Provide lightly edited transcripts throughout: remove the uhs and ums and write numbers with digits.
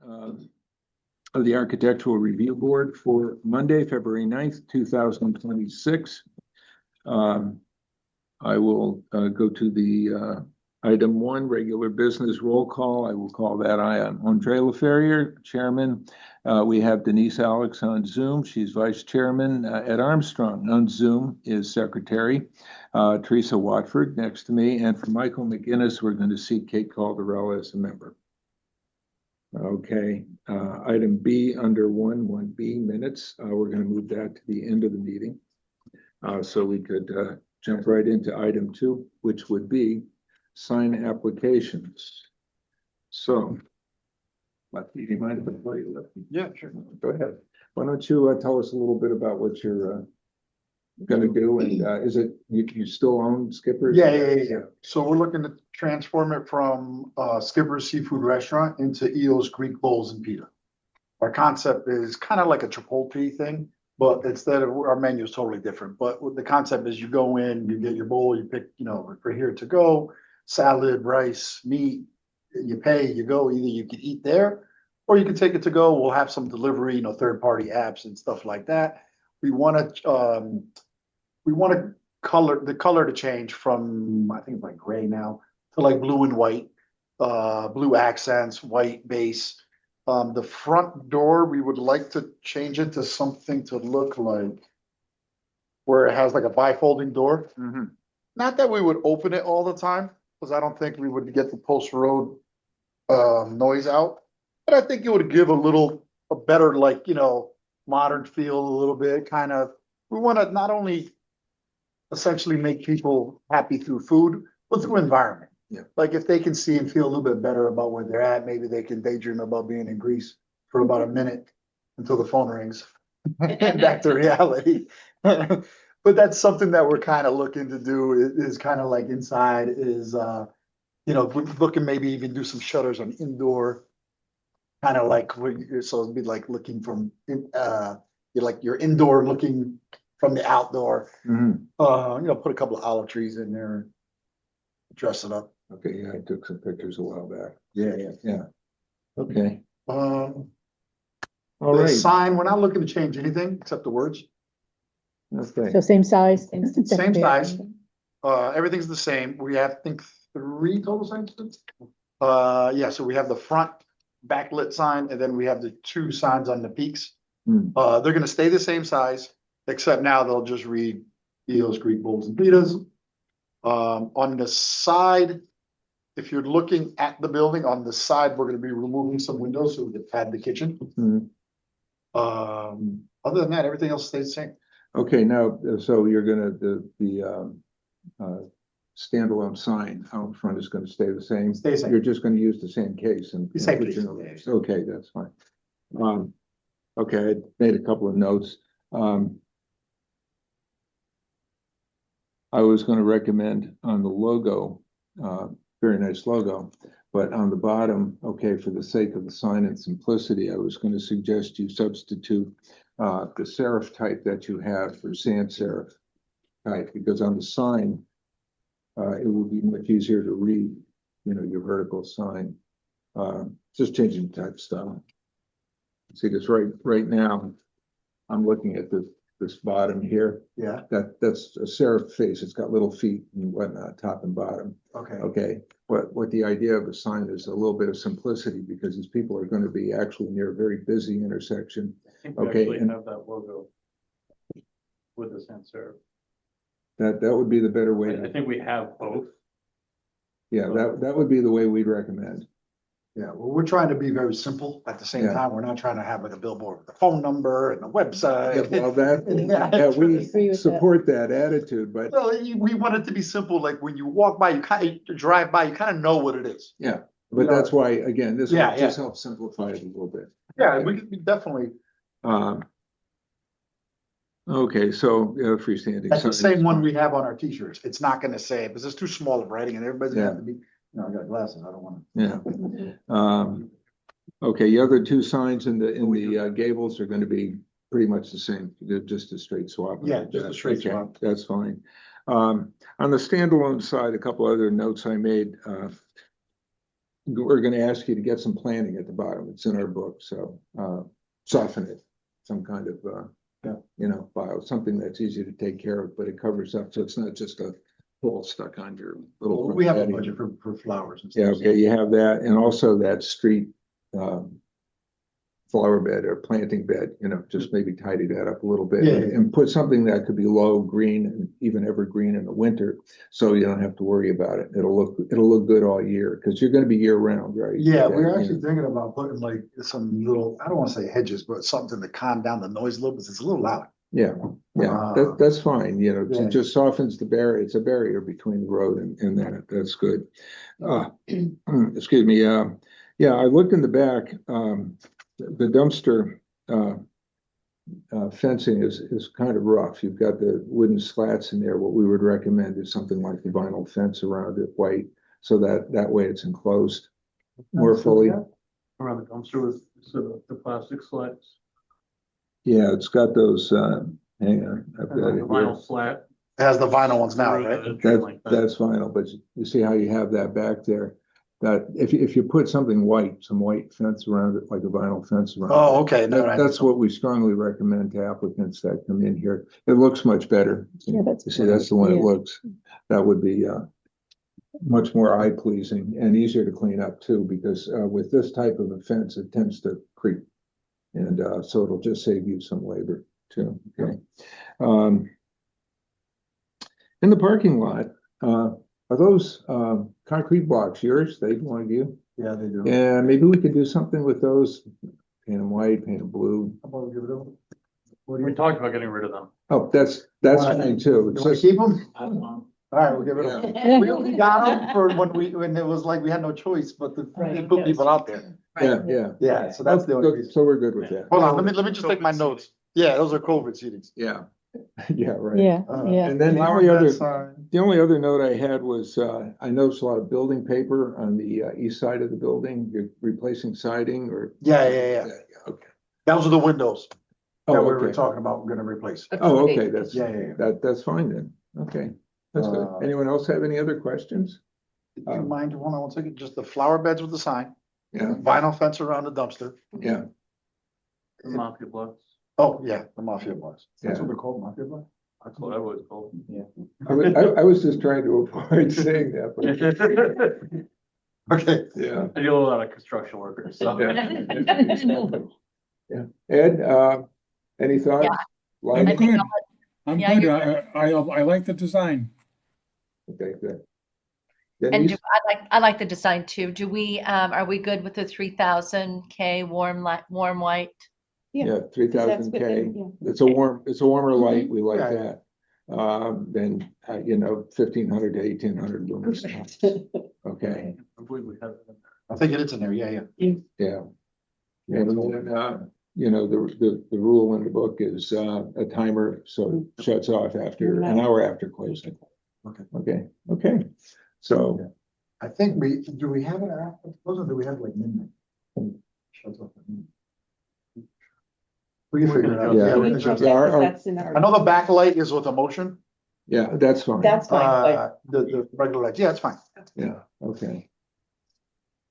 of the Architectural Review Board for Monday, February 9th, 2026. I will go to the item 1, regular business roll call. I will call that Andre LaFerrier, Chairman. We have Denise Alex on Zoom. She's Vice Chairman. Ed Armstrong on Zoom is Secretary. Teresa Watford next to me. And for Michael McGinnis, we're going to see Kate Caldarella as a member. Okay, item B under 1B minutes. We're going to move that to the end of the meeting. So we could jump right into item 2, which would be sign applications. So, Lefty, do you mind if I call you Lefty? Yeah, sure. Go ahead. Why don't you tell us a little bit about what you're going to do, and is it you still own Skipper's? Yeah. So we're looking to transform it from Skipper's Seafood Restaurant into Eo's Greek Bowls and Pita. Our concept is kind of like a Chipotle thing, but instead of our menu is totally different. But the concept is you go in, you get your bowl, you pick, for here to go, salad, rice, meat, you pay, you go. Either you can eat there or you can take it to go. We'll have some delivery, third-party apps and stuff like that. We want to color to change from, I think, like gray now to like blue and white, blue accents, white base. The front door, we would like to change it to something to look like where it has like a bifolding door. Mm-hmm. Not that we would open it all the time, because I don't think we would get the post road noise out. But I think it would give a better, modern feel a little bit. Kind of, we want to not only essentially make people happy through food, but through environment. Yeah. Like if they can see and feel a little bit better about where they're at, maybe they can daydream about being in Greece for about a minute until the phone rings. And back to reality. But that's something that we're kind of looking to do is kind of like inside is, we're looking maybe even do some shutters on indoor. Kind of like, so it'd be like looking from, you're indoor looking from the outdoor. Mm-hmm. Put a couple of olive trees in there, dress it up. Okay, yeah, I took some pictures a while back. Yeah. Okay. All All the right. sign, we're not looking to change anything except the words. Okay. So same size, Same size. Everything's the same. We have, I think, 3 total signs. So we have the front backlit sign, and then we have the 2 signs on the peaks. They're gonna stay the same size, except now they'll just read Eo's Greek Bowls and Pitas. On the side, if you're looking at the building, on the side, we're gonna be removing some windows so we can pad the kitchen. Mhm. Other than that, everything else stays the same. Okay, now, so you're gonna, the standalone sign out front is gonna stay the same? Stay the same. You're just gonna use the same case and. The same put case, your- yeah. Okay, that's fine. Okay, I made a couple of notes. I was gonna recommend on the logo, very nice logo, but on the bottom, okay, for the sake of the sign and simplicity, I was gonna suggest you substitute the serif type that you have for sans serif type, because on the sign, it will be much easier to read, your vertical sign. Just changing type style. See, this right now, I'm looking at this bottom here. Yeah, That's a serif face. It's got little feet and whatnot, top and bottom. okay. Okay, what the idea of a sign is a little bit of simplicity, because these people are going to be actually near a very busy intersection. I think we Okay, actually and- have that logo with the sans serif. That would be the better way. I think we have both. Yeah, that would be the way we'd recommend. Yeah, well, we're trying to be very simple at the same Yeah. time. We're not trying to have like a billboard with a phone number and a website. Yeah, well, Yeah. yeah, Agree we with that. support that attitude, but Well, we want it to be simple, like when you walk by, you kind of drive by, you kind of know what it is. yeah, but that's why, again, this will Yeah, just help simplify it a little bit. Yeah, we definitely, Okay, so freestanding. that's the sign same is one fine. we have on our t-shirts. It's not gonna say, because it's too small of writing and everybody's gonna have to be, I got glasses, I don't wanna. Yeah. Okay, the other 2 signs in the gables are gonna be pretty much the same. They're just a straight swap. Yeah, just a straight Okay, swap. That's fine. On the standalone side, a couple other notes I made. we're gonna ask you to get some planning at the bottom. It's in our book, so, soften it. Some kind of, you know, file, something that's easy to take care of, but it covers up, so it's not just a hole stuck on your little. We have a patio. budget for flowers and Yeah, stuff. okay, you have that, and also that street, flower bed or planting bed, you know, just maybe tidy that up a little bit. Yeah. And put something that could be low green and even evergreen in the winter, so you don't have to worry about it. It'll look good all year, because you're gonna be year round, right? Yeah, we're you actually know. thinking about putting like some little, I don't wanna say hedges, but something to calm down the noise a little, because it's a little loud. Yeah, that's fine, you know, Yeah. it just softens the barrier, it's a barrier between the road and that's good. Excuse me, yeah, I looked in the back, the dumpster, fencing is kind of rough. You've got the wooden slats in there. What we would recommend is something like the vinyl fence around it, white, so that way it's enclosed more fully. Around the dumpster with the plastic slats. Yeah, it's got those, hang on, I've And got like it the here. vinyl flat. It has the vinyl ones now, through right? the entry like that. That's vinyl, but you see how you have that back there? That if you put something white, some white fence around it, like a vinyl fence around it. Oh, okay. No, That's what we strongly recommend to applicants that come in here. It looks much better. Yeah, that's You see, that's the way it yeah. looks. That would be much more eye pleasing and easier to clean up too, because with this type of a fence, it tends to creep. And so it'll just save you some labor too, okay? In the parking lot, are those concrete blocks yours? They belong to you? Yeah, they do. Yeah, maybe we could do something with those. Paint them white, paint them blue. How about we give it over? What do We you? talked about getting rid of them. Oh, that's fine too. It's You wanna just, keep them? That's fine. All right, we'll give it over. We only got them for when it was like, we had no choice, but they Right. put people out there. yeah. Yeah, so that's the only reason. So we're good with that. Hold on, let me just take my notes. Yeah, those are COVID seatings. Yeah, yeah, right. Yeah, yeah. And then the Flower only bed other, sign. the only other note I had was, I noticed a lot of building paper on the east side of the building. You're replacing siding or? Yeah. Okay. Those are the windows that Oh, we were okay. talking about, we're gonna replace. Oh, okay, that's, Yeah. that's fine then. Okay, that's good. Anyone else have any other questions? Do you mind, hold on one second, just the flower beds with the sign, Yeah, vinyl fence around the dumpster. yeah. The mafia blocks. Oh, yeah, the mafia blocks. That's Yeah. what they're called, mafia blocks? That's what I was called. Yeah. I was just trying to avoid saying that, but Okay. yeah. I deal with a lot of construction workers, so. Yeah. Ed, any thoughts? I'm Like- good. I'm Yeah, good. you're I like the design. Okay, good. And Denise? I like the design too. Do we, are we good with the 3000 K warm white? Yeah, That's 3000 K. within, It's a warmer light. We like Yeah. that. Then, you know, 1500 to 1800 lumens. Okay, I believe we have it in there. I think it is in there, yeah. yeah. And then, you know, the rule in the book is a timer, so it shuts off after an hour after closing. Okay. So, I think do we have it after, or do we have like midnight? Shuts off at midnight. We can figure it out. Yeah. we We can checked check that, it. but that's in I our, know the backlight is with a motion, yeah, that's fine. that's fine, but the regular lights, yeah, it's fine. Yeah, okay.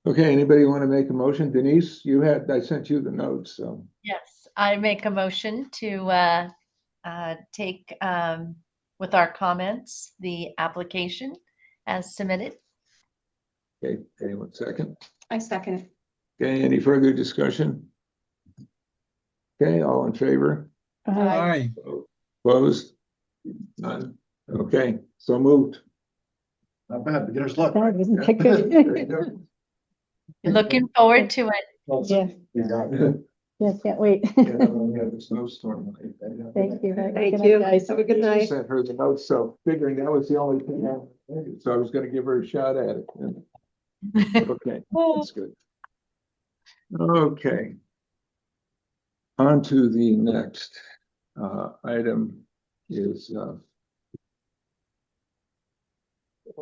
Okay, anybody want to make a motion? Denise, I sent you the notes, so, Yes, I make a motion to take with our comments, the application as submitted. okay, anyone second? I second it. Okay, any further discussion? Okay, all in favor? Aye. Opposed? None? Okay, so moved. Not bad, beginner's luck. That isn't that There you good. go. Looking forward to it. Yeah. You got it. Yeah, can't wait. Yeah, we have a snowstorm. Thank you. Have a Thank good you. night, guys. Have a good night. Sent her the notes, so figuring that was the only thing I needed, so I was gonna give her a shot at it. Okay, that's good. Okay. On to the next item is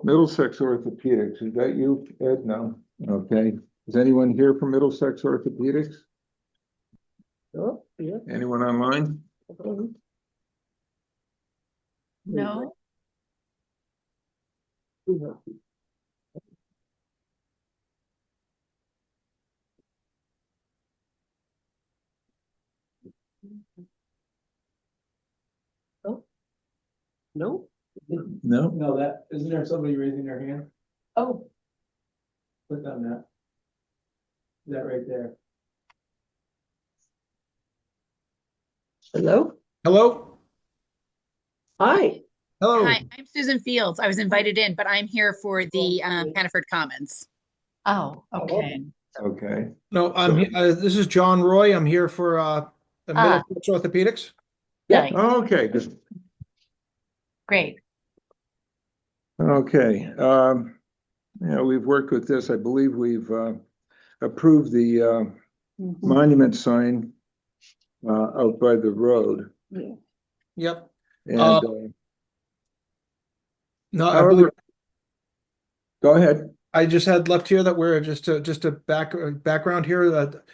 Middlesex Orthopedics. Is that you, Ed? No? Okay. Is anyone here from Middlesex Orthopedics? Oh, yeah. Anyone online? No, Oh. No? No? No, that, isn't there somebody raising their hand? Oh, Click on that. That right there. hello? Hello? Hi. Hello. Hi, I'm Susan Fields. I was invited in, but I'm here for the Hannaford Commons. Oh, okay. Okay. No, So- this is John Roy. I'm here for, the Ah. Middlesex Orthopedics. Yeah. Nice. Okay, good. Great. Okay, yeah, we've worked with this. I believe we've approved the monument sign out by the road. Yep. And No, I believe, however, go ahead. I just had left here that we're just a background here that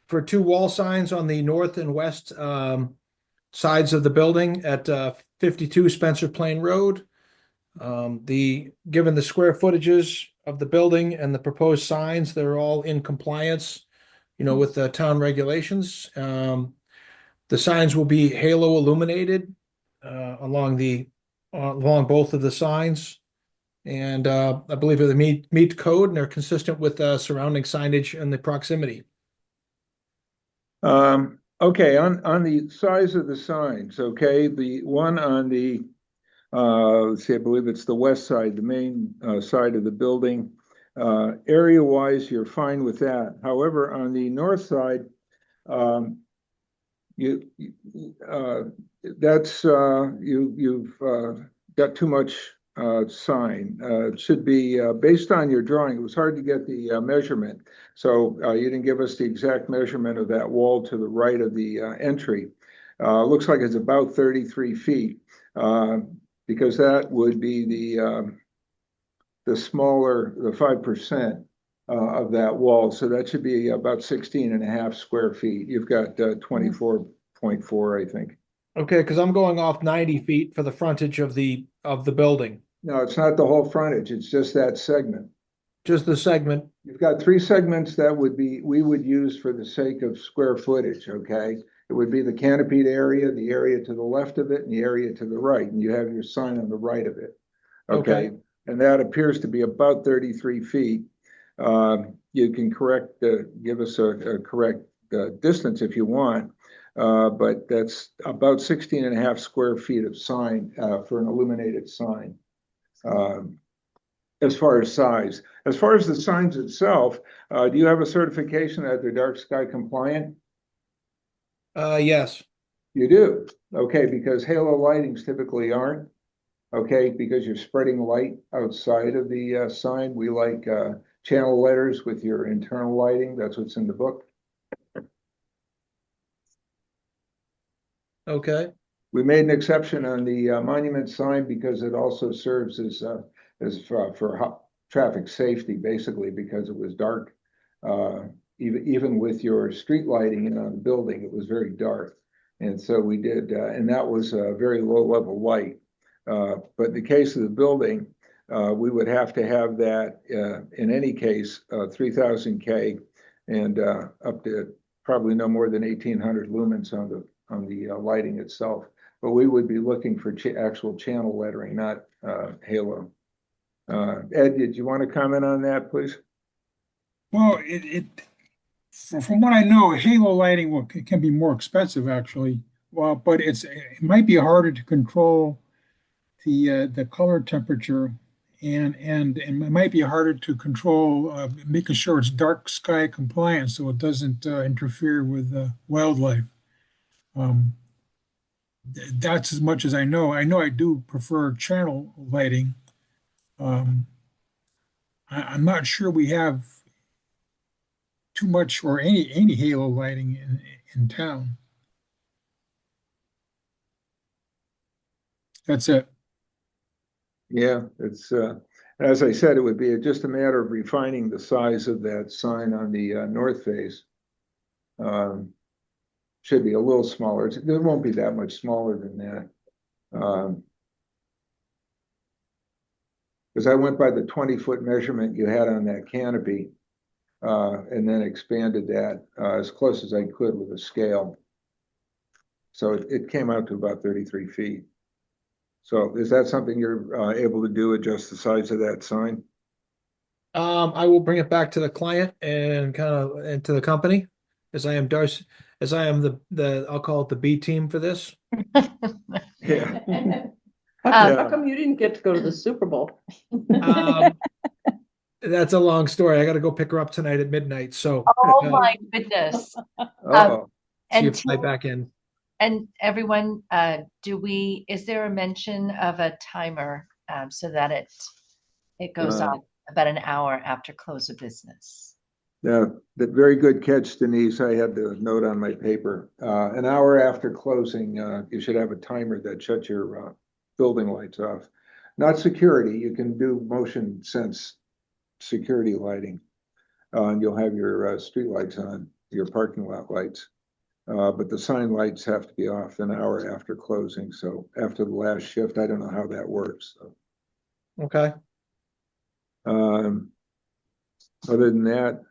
for two wall signs on the north and west sides of the building at 52 Spencer Plain Road. Given the square footages of the building and the proposed signs, they're all in compliance, with the town regulations. The signs will be halo illuminated along both of the signs. And I believe they meet code and are consistent with surrounding signage and the proximity. Okay, on the size of the signs, okay, the one on the let's see, I believe it's the west side, the main side of the building. Area-wise, you're fine with that. However, on the north side, you that's you've got too much sign. It should be based on your drawing. It was hard to get the measurement, so you didn't give us the exact measurement of that wall to the right of the entry. Looks like it's about 33 feet. Because that would be the smaller, the 5% of that wall. So that should be about 16 and a half square feet. You've got 24.4, I think. Okay, because I'm going off 90 feet for the frontage of the building, No, it's not the whole frontage. It's just that segment. just the segment. You've got three segments that we would use for the sake of square footage, okay? It would be the canopied area, the area to the left of it, and the area to the right, and you have your sign on the right of it. Okay, Okay. and that appears to be about 33 feet. You can give us a correct distance if you want, but that's about 16 and a half square feet of sign for an illuminated sign. As far as size. As far as the signs itself, do you have a certification that they're dark sky compliant? Yes. You do. Okay, because halo lightings typically aren't. Okay, because you're spreading light outside of the sign. We like channel letters with your internal lighting. That's what's in the book. Okay. We made an exception on the monument sign because it also serves as for traffic safety, basically, because it was dark. Even with your street lighting in on the building, it was very dark. And so we did, and that was a very low level light. But in the case of the building, we would have to have that in any case, 3000 K and up to probably no more than 1800 lumens on the lighting itself. But we would be looking for actual channel lettering, not halo. Ed, did you want to comment on that, please? Well, from what I know, halo lighting can be more expensive actually. Well, but it might be harder to control the color temperature, and it might be harder to control making sure it's dark sky compliant so it doesn't interfere with wildlife. Um, that's as much as I know. I know I do prefer channel lighting. Um, I'm not sure we have too much or any halo lighting in town. That's it. Yeah, it's as I said, it would be just a matter of refining the size of that sign on the north face. Should be a little smaller. It won't be that much smaller than that. Because I went by the 20-foot measurement you had on that canopy, and then expanded that as close as I could with a scale. So it came out to about 33 feet. So is that something you're able to do, adjust the size of that sign? I will bring it back to the client and and to the company, as I am Darcy, as I am I'll call it the B team for this. Yeah. How come you didn't get to go to the Super Bowl? Um, that's a long story. I got to go pick her up tonight at midnight. So Oh, my goodness. Oh, see And if I back in. And everyone, is there a mention of a timer so that it goes Uh, off about an hour after close of business? yeah, that very good catch, Denise. I had the note on my paper. An hour after closing, you should have a timer that shuts your building lights off. Not security, you can do motion sense security lighting. And you'll have your street lights on, your parking lot lights. But the sign lights have to be off an hour after closing. So after the last shift, I don't know how that works. So, Okay. other than that,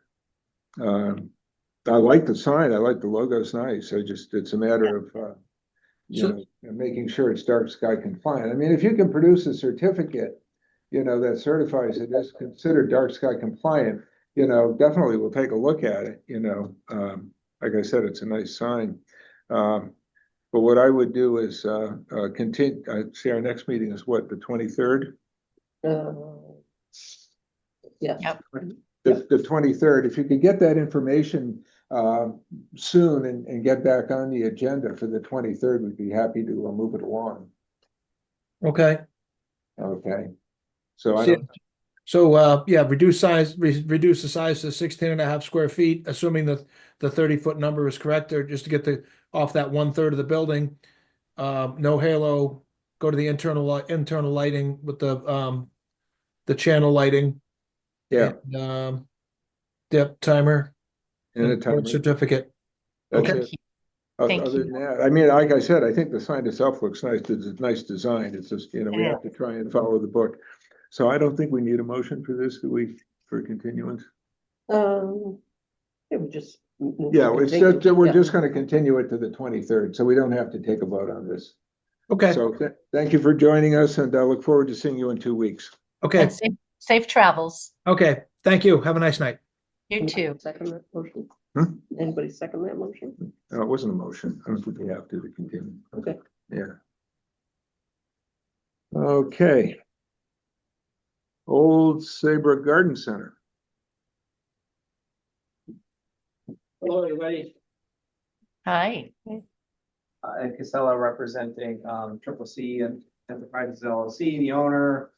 I like the sign. I like the logo's nice. It's a matter of, making sure it's dark sky compliant. I mean, if you can produce a certificate, that certifies it is considered dark sky compliant, definitely we'll take a look at it, like I said, it's a nice sign. But what I would do is, continue, see, our next meeting is what, the 23rd? Yes. Yep. The 23rd, if you could get that information soon and get back on the agenda for the 23rd, we'd be happy to move it along. Okay. Okay. So I See- don't, So, yeah, reduce the size to 16.5 square feet, assuming that the 30-foot number is correct there, just to get off that 1/3 of the building. No halo, go to the internal lighting with the channel lighting. yeah, And, depth timer and a and timer. certificate. That's Okay. it. Thank Other you. than that, I mean, like I said, I think the sign itself looks nice. It's a nice design. It's just, we Yeah. have to try and follow the book. So I don't think we need a motion for this, do we, for continuance? It would just. Yeah, it's just, we're Yeah. just gonna continue it to the 23rd, so we don't have to take a vote on this. Okay. So thank you for joining us, and I look forward to seeing you in 2 weeks. Okay. And safe travels. Okay. Thank you. Have a nice night. You too. Second that motion? Hmm? Anybody second that motion? It wasn't a motion. I don't think we have to continue. Okay. Yeah. Okay. Old Saybrook Garden Center. Hello, everybody. Hi. Ed Casella representing Triple C and Enterprises LLC, the owner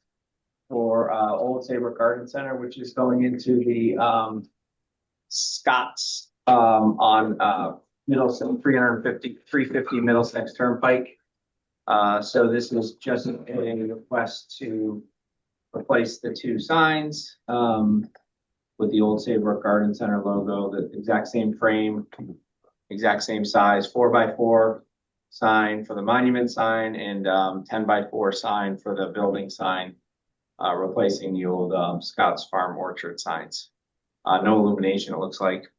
for Old Saybrook Garden Center, which is going into the Scott's on Middlesex 350 Middlesex Turnpike. So this is just a request to replace the two signs with the Old Saybrook Garden Center logo, the exact same frame, exact same size, 4x4 sign for the monument sign and 10x4 sign for the building sign, replacing the old Scott's Farm Orchard signs. No illumination, it looks like.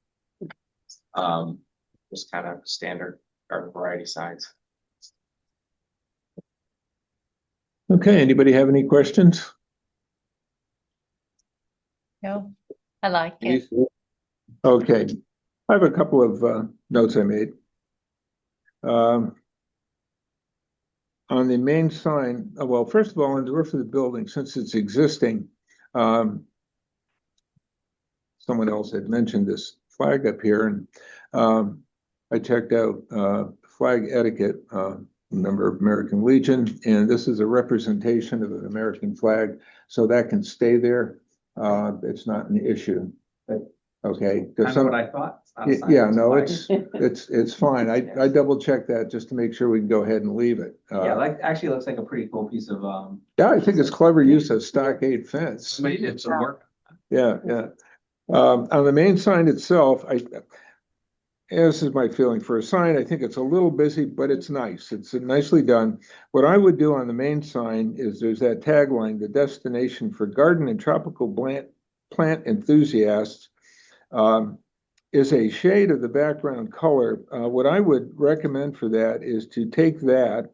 Just kind of standard garden variety signs. Okay, anybody have any questions? No, I like it. Okay, I have a couple of notes I made. On the main sign, well, first of all, on the roof of the building, since it's existing, someone else had mentioned this flag up here, and I checked out flag etiquette, member of American Legion, and this is a representation of an American flag, so that can stay there. It's not an issue. Okay. Kind of what I thought. Yeah, no, it's fine. I double checked that just to make sure we can go ahead and leave it. Yeah, actually looks like a pretty cool piece of Yeah, I think it's clever use of stockade fence. somebody did some work. Yeah, yeah. On the main sign itself, this is my feeling for a sign. I think it's a little busy, but it's nice. It's nicely done. What I would do on the main sign is there's that tagline, the destination for garden and tropical plant enthusiasts. is a shade of the background color. What I would recommend for that is to take that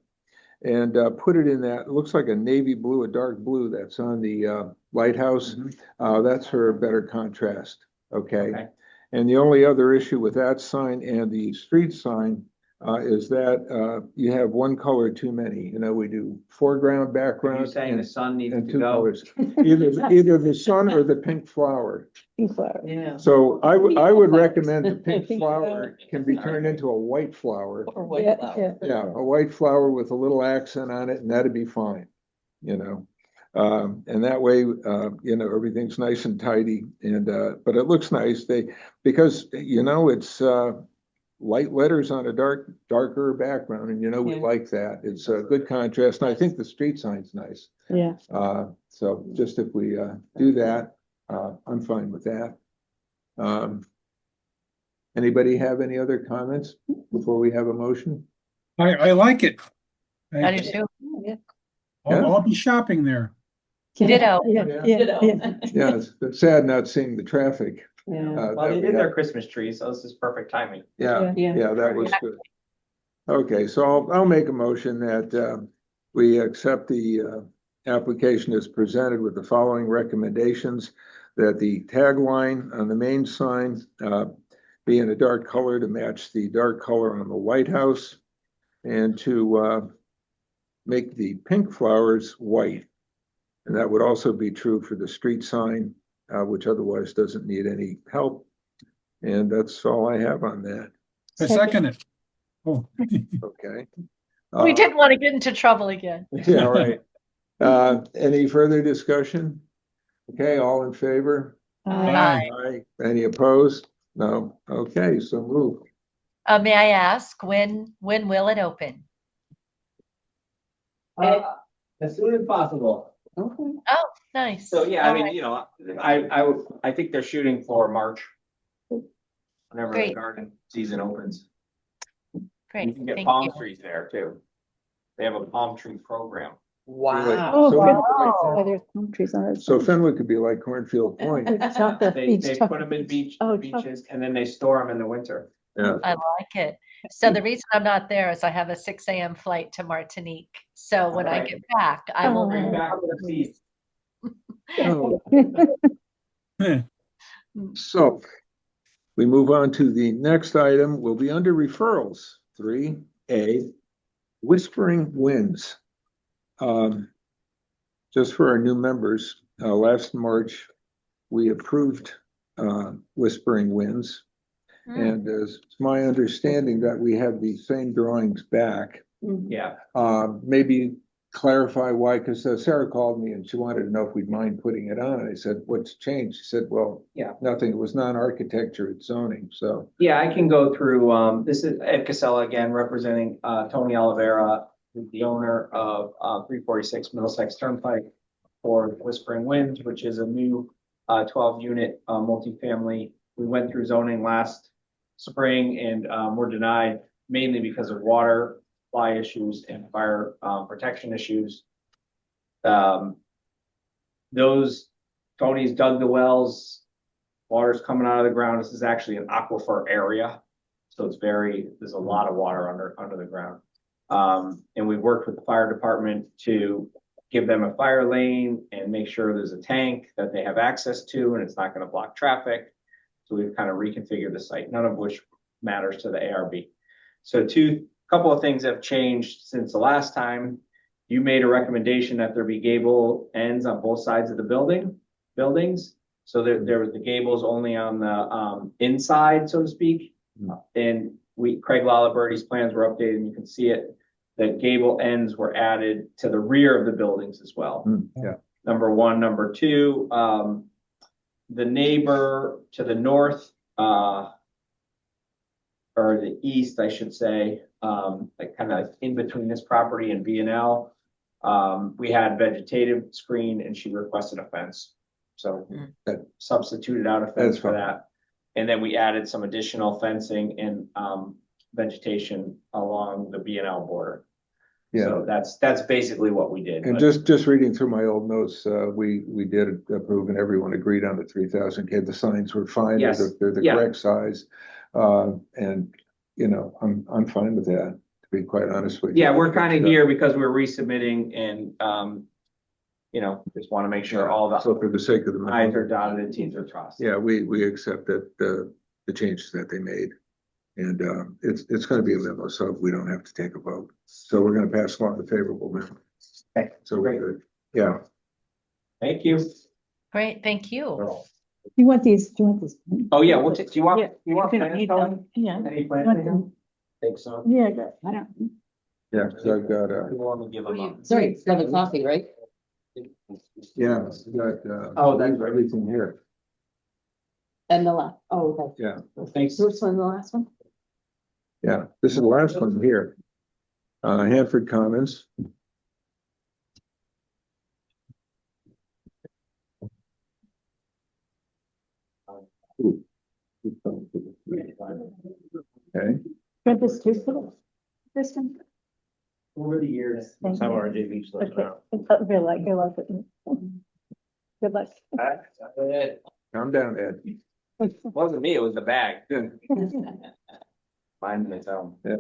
and put it in that, it looks like a navy blue, a dark blue that's on the lighthouse. That's for a better contrast, okay? Okay. And the only other issue with that sign and the street sign is that you have one color too many. You know, we do foreground, Are background, you saying the and, sun needs and to two go? colors. Either the sun or the pink flower. Pink flower. Yeah. So I would Flowers. recommend the pink Pink flower can be turned into a white flower. Or white Yeah, flower. yeah. Yeah, a white flower with a little accent on it, and that'd be fine, you know. And that way, you know, everything's nice and tidy, and but it looks nice. Because you know it's light letters on a darker background, and you know we Yeah. like that. It's a good contrast, and I think the street sign's nice. Yeah. So just if we do that, I'm fine with that. Anybody have any other comments before we have a motion? I like it. I do too. I'll be shopping there. Ditto. Yeah, Yeah. yeah, yeah. Yeah, it's sad not seeing the traffic. Yeah. Well, that they we did their have. Christmas tree, so this is perfect timing. Yeah, Yeah. yeah, that was good. Okay, so I'll make a motion that we accept the application as presented with the following recommendations. That the tagline on the main sign be in a dark color to match the dark color on the White House, and to make the pink flowers white. And that would also be true for the street sign, which otherwise doesn't need any help. And that's all I have on that. I second it. Oh, Okay. We didn't want to get into trouble again. Yeah, right. Any further discussion? Okay, all in favor? aye. Aye. Any opposed? No. Okay, so move. May I ask, when will it open? As soon as possible. Okay. Oh, nice. So, yeah, I All mean, right. you know, I think they're shooting for March. Whenever the Great. garden season opens. You Great, can get thank palm you. trees there too. They have a palm tree program. Wow. Oh, So- wow. Oh, there's palm trees on it. So Fenwick could be like Cornfield Point. Chocolate They beach put chocolate. them in Oh, beaches and then they store them in the winter. Yeah. I like it. So the reason I'm not there is I have a 6 a.m. flight to Martinique. So when I Alright. get back, I will Oh. Bring bring back the seeds. Oh. So we move on to the next item. Will be under referrals. 3A, Whispering Winds. Just for our new members, last March, we approved Whispering Winds. And it's my understanding that we have the same drawings back. Yeah, Maybe clarify why, because Sarah called me and she wanted to know if we'd mind putting it on. And I said, what's changed? She said, well, Yeah. nothing. It was non-architecture, it's zoning. So, yeah, I can go through, this is Ed Casella again, representing Tony Oliveira, who's the owner of 346 Middlesex Turnpike for Whispering Winds, which is a new 12-unit multifamily. We went through zoning last spring and were denied mainly because of water supply issues and fire protection issues. Those, Tony's dug the wells, water's coming out of the ground. This is actually an aquifer area. So it's there's a lot of water under the ground. And we worked with the fire department to give them a fire lane and make sure there's a tank that they have access to and it's not going to block traffic. So we've kind of reconfigured the site, none of which matters to the ARB. So couple of things have changed since the last time. You made a recommendation that there be gable ends on both sides of the buildings. So there was the gables only on the inside, so to speak. And Craig Lalaberty's plans were updated and you can see it. That gable ends were added to the rear of the buildings as well. yeah. Number one. Number two, the neighbor to the north, or the east, I should say, like kind of in between this property and B&L, we had vegetative screen and she requested a fence. So that substituted out a fence That's for fine. that. And then we added some additional fencing and vegetation along the B&L border. Yeah. So that's basically what we did. And but- just reading through my old notes, we did approve and everyone agreed on the 3,000 K. The signs were fine. Yes. They're the Yeah. correct size. And, you know, I'm fine with that, to be quite honest with you. Yeah, we're kind of here because we're resubmitting and, you know, just want to make sure all the So for the sake of the. i's are dotted and t's are crossed. Yeah, we accept that, the changes that they made. And, it's gonna be a memo, so we don't have to take a vote. So we're gonna pass along the favorable memo. Okay, So we're good. Yeah. Thank you. Great, thank you. You want these, do you want this? Oh, yeah, do you want, Yeah, you want if you don't plans, need Tony? them, yeah. Any You plans? want them? Think so. Yeah, good. I don't. Yeah, because I've got, You want me to give them up? Sorry, have a coffee, right? yeah, I've got, Oh, that's right. everything here. And the last, oh, Yeah, okay. Thanks. Which one, the last one? yeah. This is the last one here. Hanford Commons. Ooh. Okay, Want this too, Philip? This one? Over the years. Thank Some you. of our JV stuff Okay. now. Good luck, good luck. Good luck. It calm down, Ed. wasn't me, it was the bag. Yeah. Mine myself. Yeah.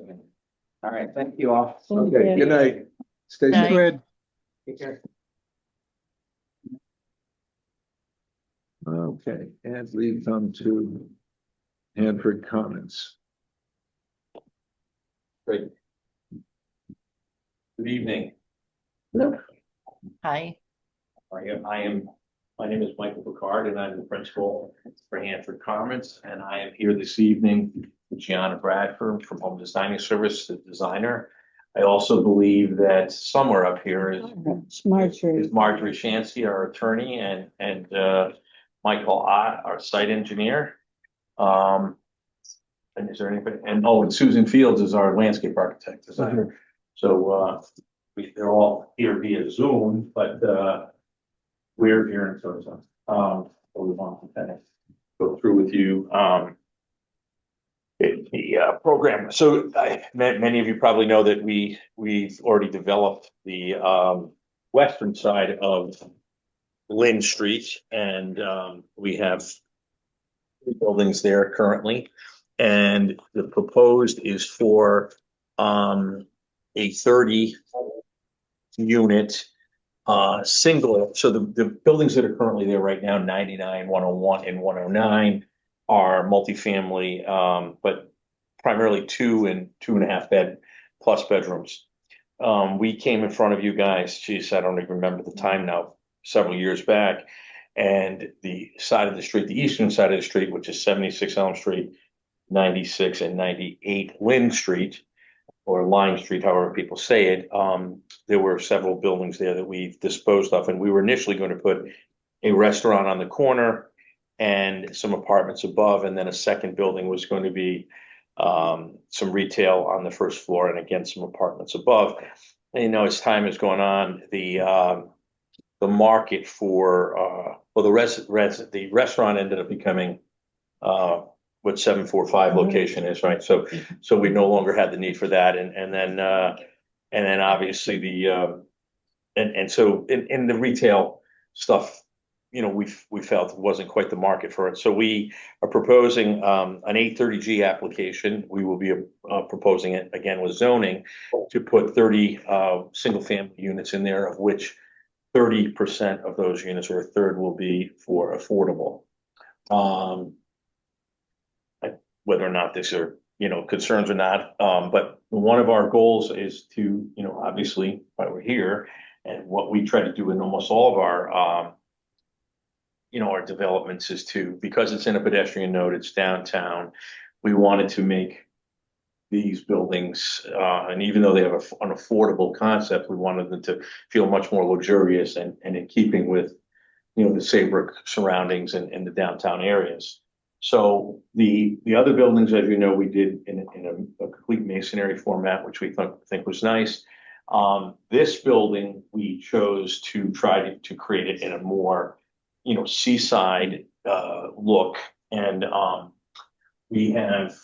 All right, thank you all. Thank Okay, you. good night. Stay Night. safe. Ed, Take care. Okay, and we come to Hanford Commons. Great. Good evening. Hi. My name is Michael Picard and I'm the principal for Hanford Commons. And I am here this evening with Gianna Bradford from Home Designing Service, the designer. I also believe that somewhere up here Marjorie. is Marjorie Shancy, our attorney, and Michael Ott, our site engineer. And is there anybody, and Susan Fields is our landscape architect designer. So they're all here via Zoom, but we're here in Arizona. So we want to kind of go through with you the program. So many of you probably know that we've already developed the western side of Lynn Street, and we have three buildings there currently. And the proposed is for a 30 unit single. So the buildings that are currently there right now, 99, 101, and 109 are multifamily, but primarily 2 and 2.5 bed plus bedrooms. We came in front of you guys, geez, I don't even remember the time now, several years back. And the side of the street, the eastern side of the street, which is 76 Elm Street, 96 and 98 Lynn Street, or Lime Street, however people say it. There were several buildings there that we've disposed of, and we were initially going to put a restaurant on the corner and some apartments above, and then a second building was going to be some retail on the first floor, and again some apartments above. And, you know, as time has gone on, the market for the restaurant ended up becoming what 745 location is, right? So we no longer had the need for that, and then obviously so in the retail stuff, you know, we felt it wasn't quite the market for it. So we are proposing an 830G application. We will be proposing it again with zoning to put 30 single family units in there, of which 30% of those units, or a third, will be for affordable. Whether or not these are, you know, concerns or not, but one of our goals is to, you know, obviously why we're here, and what we try to do in almost all of our you know, our developments is to, because it's in a pedestrian node, it's downtown, we wanted to make these buildings, and even though they have an affordable concept, we wanted them to feel much more luxurious and in keeping with, you know, the Saybrook surroundings and the downtown areas. So the other buildings, as you know, we did in a complete masonry format, which we think was nice. This building, we chose to try to create it in a more, you know, seaside look, and we have.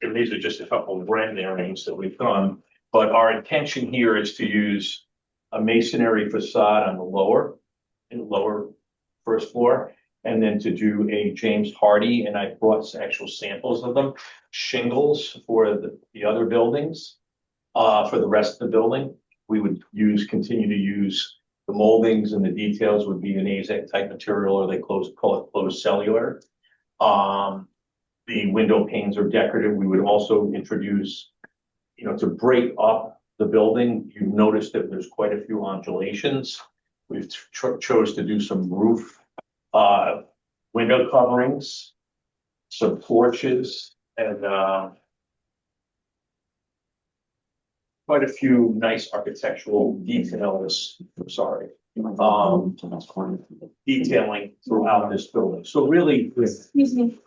And these are just a couple of renderings that we've done. But our intention here is to use a masonry facade on the lower first floor. And then to do a James Hardy, and I brought actual samples of them, shingles for the other buildings. For the rest of the building, we would continue to use the moldings, and the details would be an AZEK type material, or they call it closed cellular. The window panes are decorative. We would also introduce, to break up the building, you notice that there's quite a few undulations. We've chose to do some roof window coverings, some porches, and quite a few nice architectural details. Detailing throughout this building. So really, Excuse me,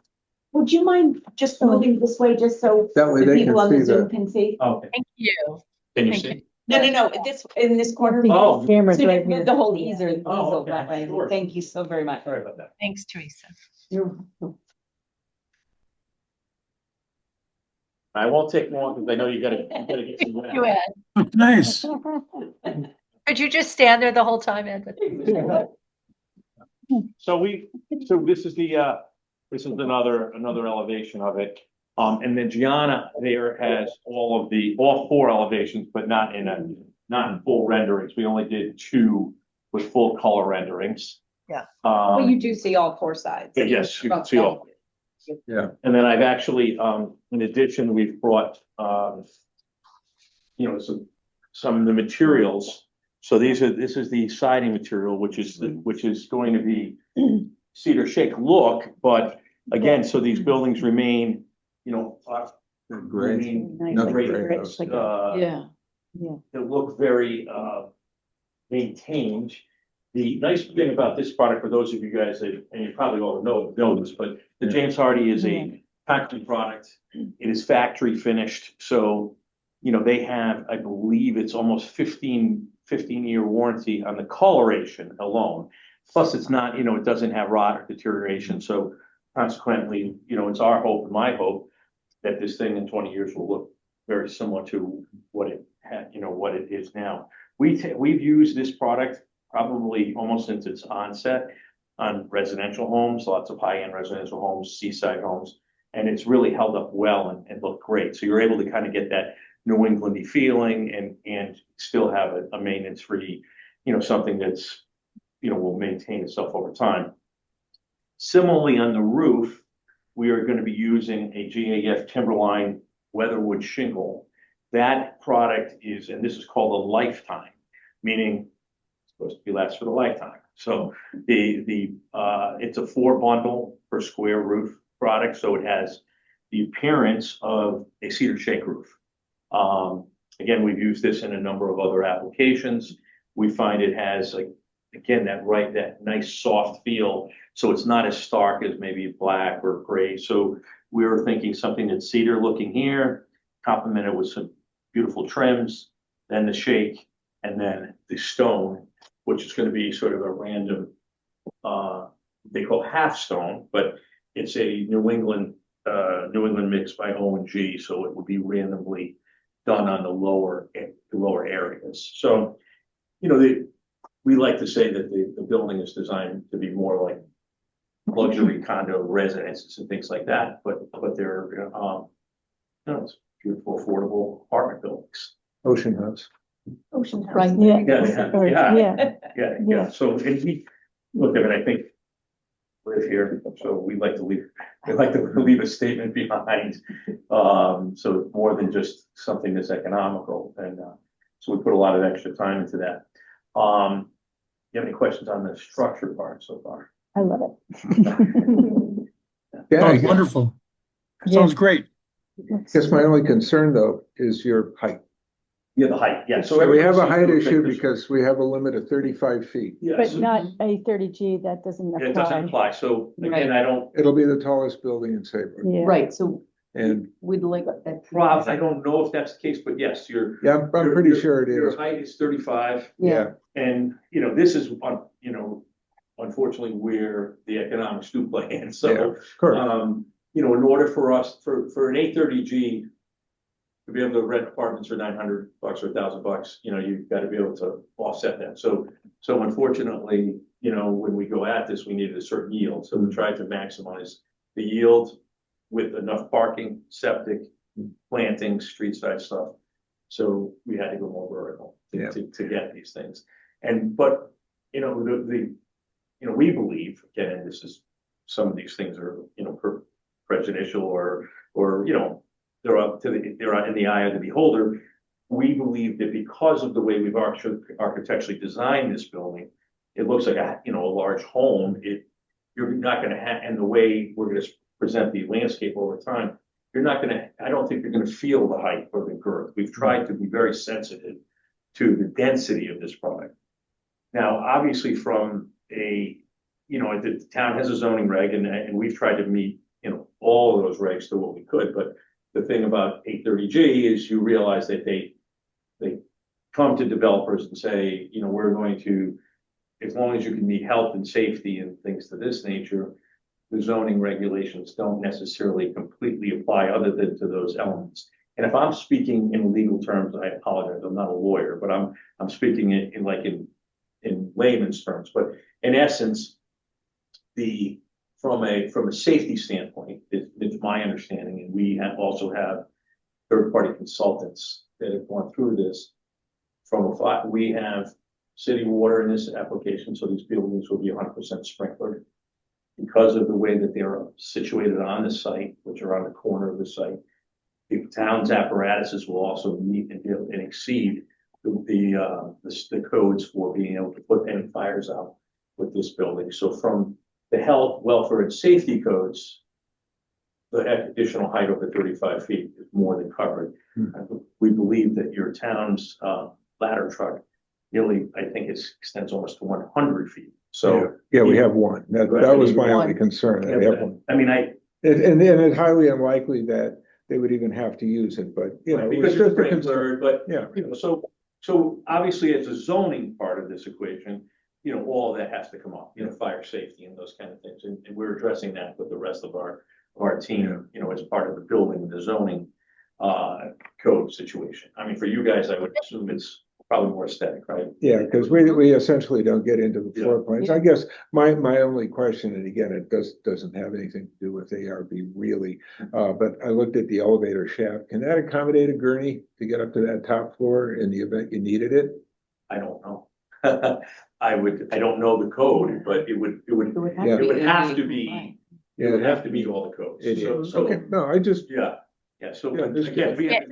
would you mind just moving this way, just so That way the they people on can the see Zoom that. can see? okay, Thank you. can you Thank see? No, in this corner. Oh. Camera's So right move here. the whole easel Oh, okay, that way. sure. Thank you so very much. Sorry about that. Thanks, Teresa. I won't take long because I know you gotta get some. You, Ed. Nice. Could you just stand there the whole time, Ed? So this is another elevation of it. And then Gianna there has all four elevations, but not in full renderings. We only did 2 with full color renderings. Yeah. Well, you do see all 4 sides. But yes, you can see all. Yeah. And then I've actually, in addition, we've brought, some of the materials. So this is the siding material, which is going to be cedar shake look, but again, so these buildings remain, Great. Nothing great, great. Yeah. they look very, maintained. The nice thing about this product, for those of you guys that, and you probably all know this, but the James Hardy is a factory product. It is factory finished, so, they have, I believe it's almost 15-year warranty on the coloration alone. Plus, it's not, it doesn't have rot or deterioration, so consequently, it's our hope and my hope that this thing in 20 years will look very similar to what it had, what it is now. We've used this product probably almost since its onset on residential homes, lots of high-end residential homes, seaside homes, and it's really held up well and looked great. So you're able to kind of get that New Englandy feeling and still have a maintenance-free, something that's, will maintain itself over time. Similarly, on the roof, we are going to be using a GAF Timberline Weatherwood shingle. That product is, and this is called a lifetime, meaning it's supposed to be last for the lifetime. So it's a 4 bundle per square roof product, so it has the appearance of a cedar shake roof. Again, we've used this in a number of other applications. We find it has, that nice soft feel. So it's not as stark as maybe black or gray. So we were thinking something that's cedar looking here, complemented with some beautiful trims, then the shake, and then the stone, which is going to be sort of a random, they call half stone, but it's a New England mix by O&G. So it would be randomly done on the lower areas. So, we like to say that the building is designed to be more like luxury condo residences and things like that, but they're, it's beautiful, affordable apartment buildings. Ocean House. Ocean House. Right, yeah. Yeah. So, and I think live here, so we like to leave a statement behind. So it's more than just something that's economical, and so we put a lot of extra time into that. You have any questions on the structure part so far? I love it. Yeah, Oh, I guess- wonderful. Yeah. Sounds great. guess my only concern though is your height. Yeah, the height, yeah. So we have a height everybody's issue thickness. because we have a limit of 35 feet. Yeah, But so- not a 30G, that doesn't It doesn't apply. apply, so Right. again, I don't, It'll be the tallest building in Saybrook. Yeah. Right, so And we'd like that. Rob, I don't know if that's the case, but yes, yeah, I'm pretty sure it Your is. height is 35. Yeah, And, this is, unfortunately where the economics do play in, yeah, so, of course. in order for us, for an 830G, to be able to rent apartments for $900 or $1,000, you've got to be able to offset that. So unfortunately, when we go at this, we needed a certain yield. So we tried to maximize the yield with enough parking, septic, planting, street side stuff. So we had to go more vertical to get these things. But we believe, again, and this is, some of these things are, prejudicial or, they're in the eye of the beholder. We believe that because of the way we've architecturally designed this building, it looks like a large home. You're not going to have, and the way we're going to present the landscape over time, I don't think you're going to feel the height or the girth. We've tried to be very sensitive to the density of this product. Now, obviously the town has a zoning reg and we've tried to meet, all of those regs to what we could, but the thing about 830G is you realize that they come to developers and say, we're going to, as long as you can meet health and safety and things to this nature, the zoning regulations don't necessarily completely apply other than to those elements. And if I'm speaking in legal terms, I apologize, I'm not a lawyer, but I'm speaking in layman's terms. But in essence, from a safety standpoint, it's my understanding, and we also have third-party consultants that have gone through this. We have city water in this application, so these buildings will be 100% sprinklered. Because of the way that they are situated on the site, which are on the corner of the site, the town's apparatuses will also meet and exceed the codes for being able to put any fires out with this building. So from the health, welfare, and safety codes, the additional height over 35 feet is more than covered. We believe that your town's ladder truck really, I think it extends almost to 100 feet. So we have one. That was my only concern. That we have one. I mean, and it's highly unlikely that they would even have to use it, but because it's just it's a concern. but so obviously as a zoning part of this equation, all of that has to come up, fire safety and those kind of things. And we're addressing that with the rest of our team, as part of the building, the zoning code situation. I mean, for you guys, I would assume it's probably more aesthetic, right? Yeah, because we essentially don't get into the floor plans. I guess my only question, and again, it doesn't have anything to do with ARB really, but I looked at the elevator shaft. Can that accommodate a gurney to get up to that top floor in the event you needed it? I don't know. I don't know the code, but it would have to be. Yeah, It would have to meet all the codes. It is. So, Okay, no, I just. yeah. So just again, we have.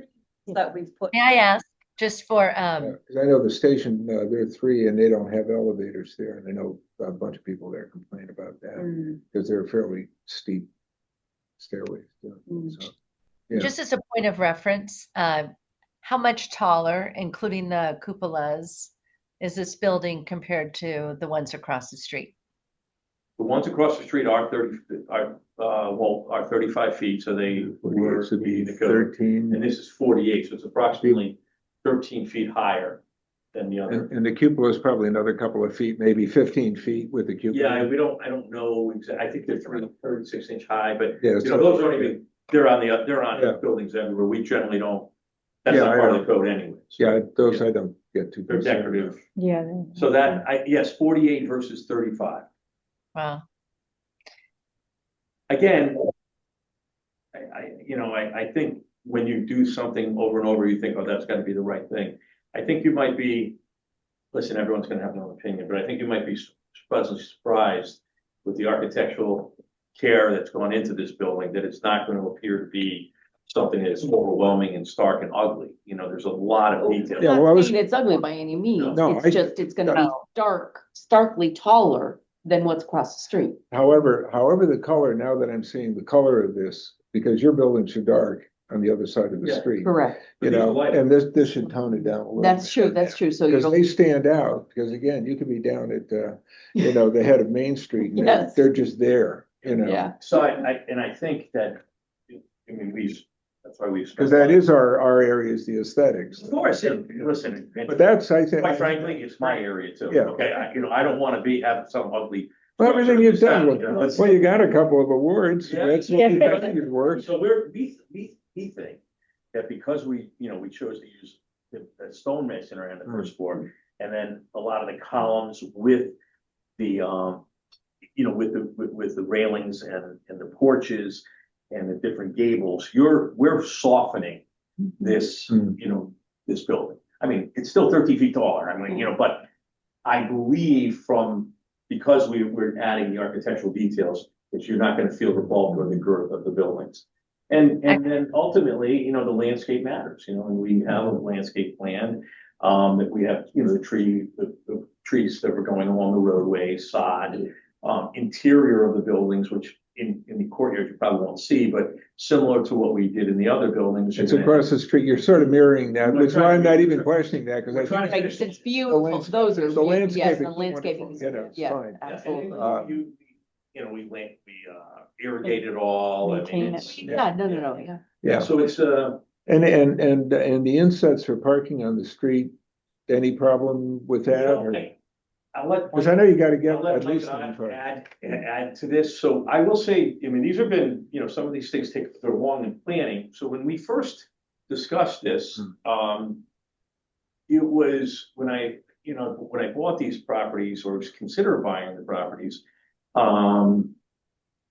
That we've put. May I ask, just for, Because I know the station, there are 3 and they don't have elevators there. And I know a bunch of people there complain about that because they're fairly steep stairways. So, yeah. just as a point of reference, how much taller, including the cupolas, is this building compared to the ones across the street? The ones across the street are 35 feet, so they were Should be the code. 13. And this is 48, so it's approximately 13 feet higher than the other. And the cupola is probably another couple of feet, maybe 15 feet with the cupola. Yeah, I don't know exactly. I think they're 36-inch high, but Yeah, those aren't even, they're on buildings everywhere. We generally don't, that's not part of the code anyways. Yeah, those I don't get too. They're decorative. Yeah. So yes, 48 versus 35. Wow. Again, I think when you do something over and over, you think, oh, that's got to be the right thing. I think you might be, listen, everyone's going to have their own opinion, but I think you might be pleasantly surprised with the architectural care that's gone into this building, that it's not going to appear to be something that's overwhelming and stark and ugly. There's a lot of detail. Yeah, I'm well, not saying it's ugly by any means. No, It's gonna be starkly taller than what's across the street. However, the color, now that I'm seeing the color of this, because your buildings are dark on the other side of the street. Correct. And this should tone it down a little. That's true, that's true. So Because they stand out, because again, you could be down at, the head of Main Street, and Yes. they're just there, Yeah. So I think that, that's why we've. Because that is our area, is the aesthetics. Of course, listen. But that's, I think. Quite frankly, it's my area too. Yeah. Okay, I don't want to have some ugly. Well, everything you've done, Let's- well, you got a couple of awards, Yeah. that's what you got, your work. So we think that because we chose to use the stonemason on the first floor, and then a lot of the columns with the, with the railings and the porches and the different gables, we're softening this, this building. I mean, it's still 13 feet taller. I mean, but I believe because we're adding the architectural details, that you're not going to feel the bulk or the girth of the buildings. And then ultimately, the landscape matters, and we have a landscape plan, that we have, the trees that were going along the roadway, sod, interior of the buildings, which in the courtyard you probably won't see, but similar to what we did in the other buildings. It's across the street. You're sort of mirroring that, We're which is why trying I'm to- not even questioning that, because I we're trying think. to- Right, it's beautiful, those are, The yes, landscaping the is landscaping wonderful, is, it's yeah, fine. absolutely. We irrigate it all. I mean, Maintain it. it's. Yeah, no, yeah. Yeah, So it's, and the insets for parking on the street, any problem with that? Or I'll let. because I know you gotta get I'll let at Mike least one part. add to this. So I will say, I mean, these have been, some of these things they're long in planning. So when we first discussed this, it was when I bought these properties or was considered buying the properties,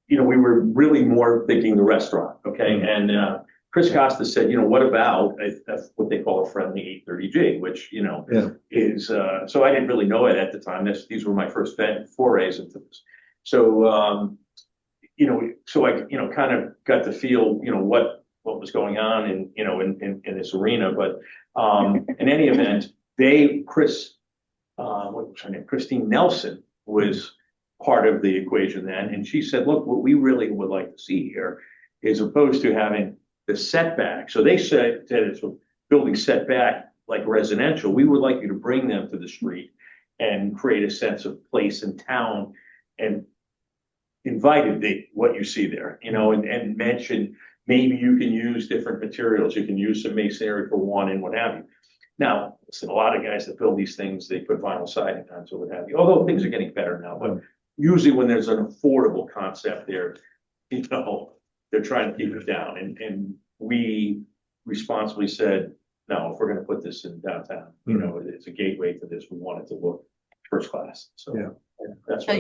we were really more thinking the restaurant, okay? And Chris Costa said, what about what they call a friendly 830G, which is so I didn't really know it at the time. These were my first forays into this. So so I kind of got to feel what was going on in this arena. But in any event, what was her name? Christine Nelson was part of the equation then, and she said, look, what we really would like to see here is opposed to having the setback. So they said that it's a building setback like residential. We would like you to bring them to the street and create a sense of place in town, and invited what you see there, and mention maybe you can use different materials. You can use some masonry for one and what have you. Now, listen, a lot of guys that build these things, they put vinyl siding on, so what have you. Although things are getting better now, but usually when there's an affordable concept there, they're trying to keep it down. And we responsibly said, no, if we're going to put this in downtown, it's a gateway to this. We want it to look first class. So Yeah. that's So what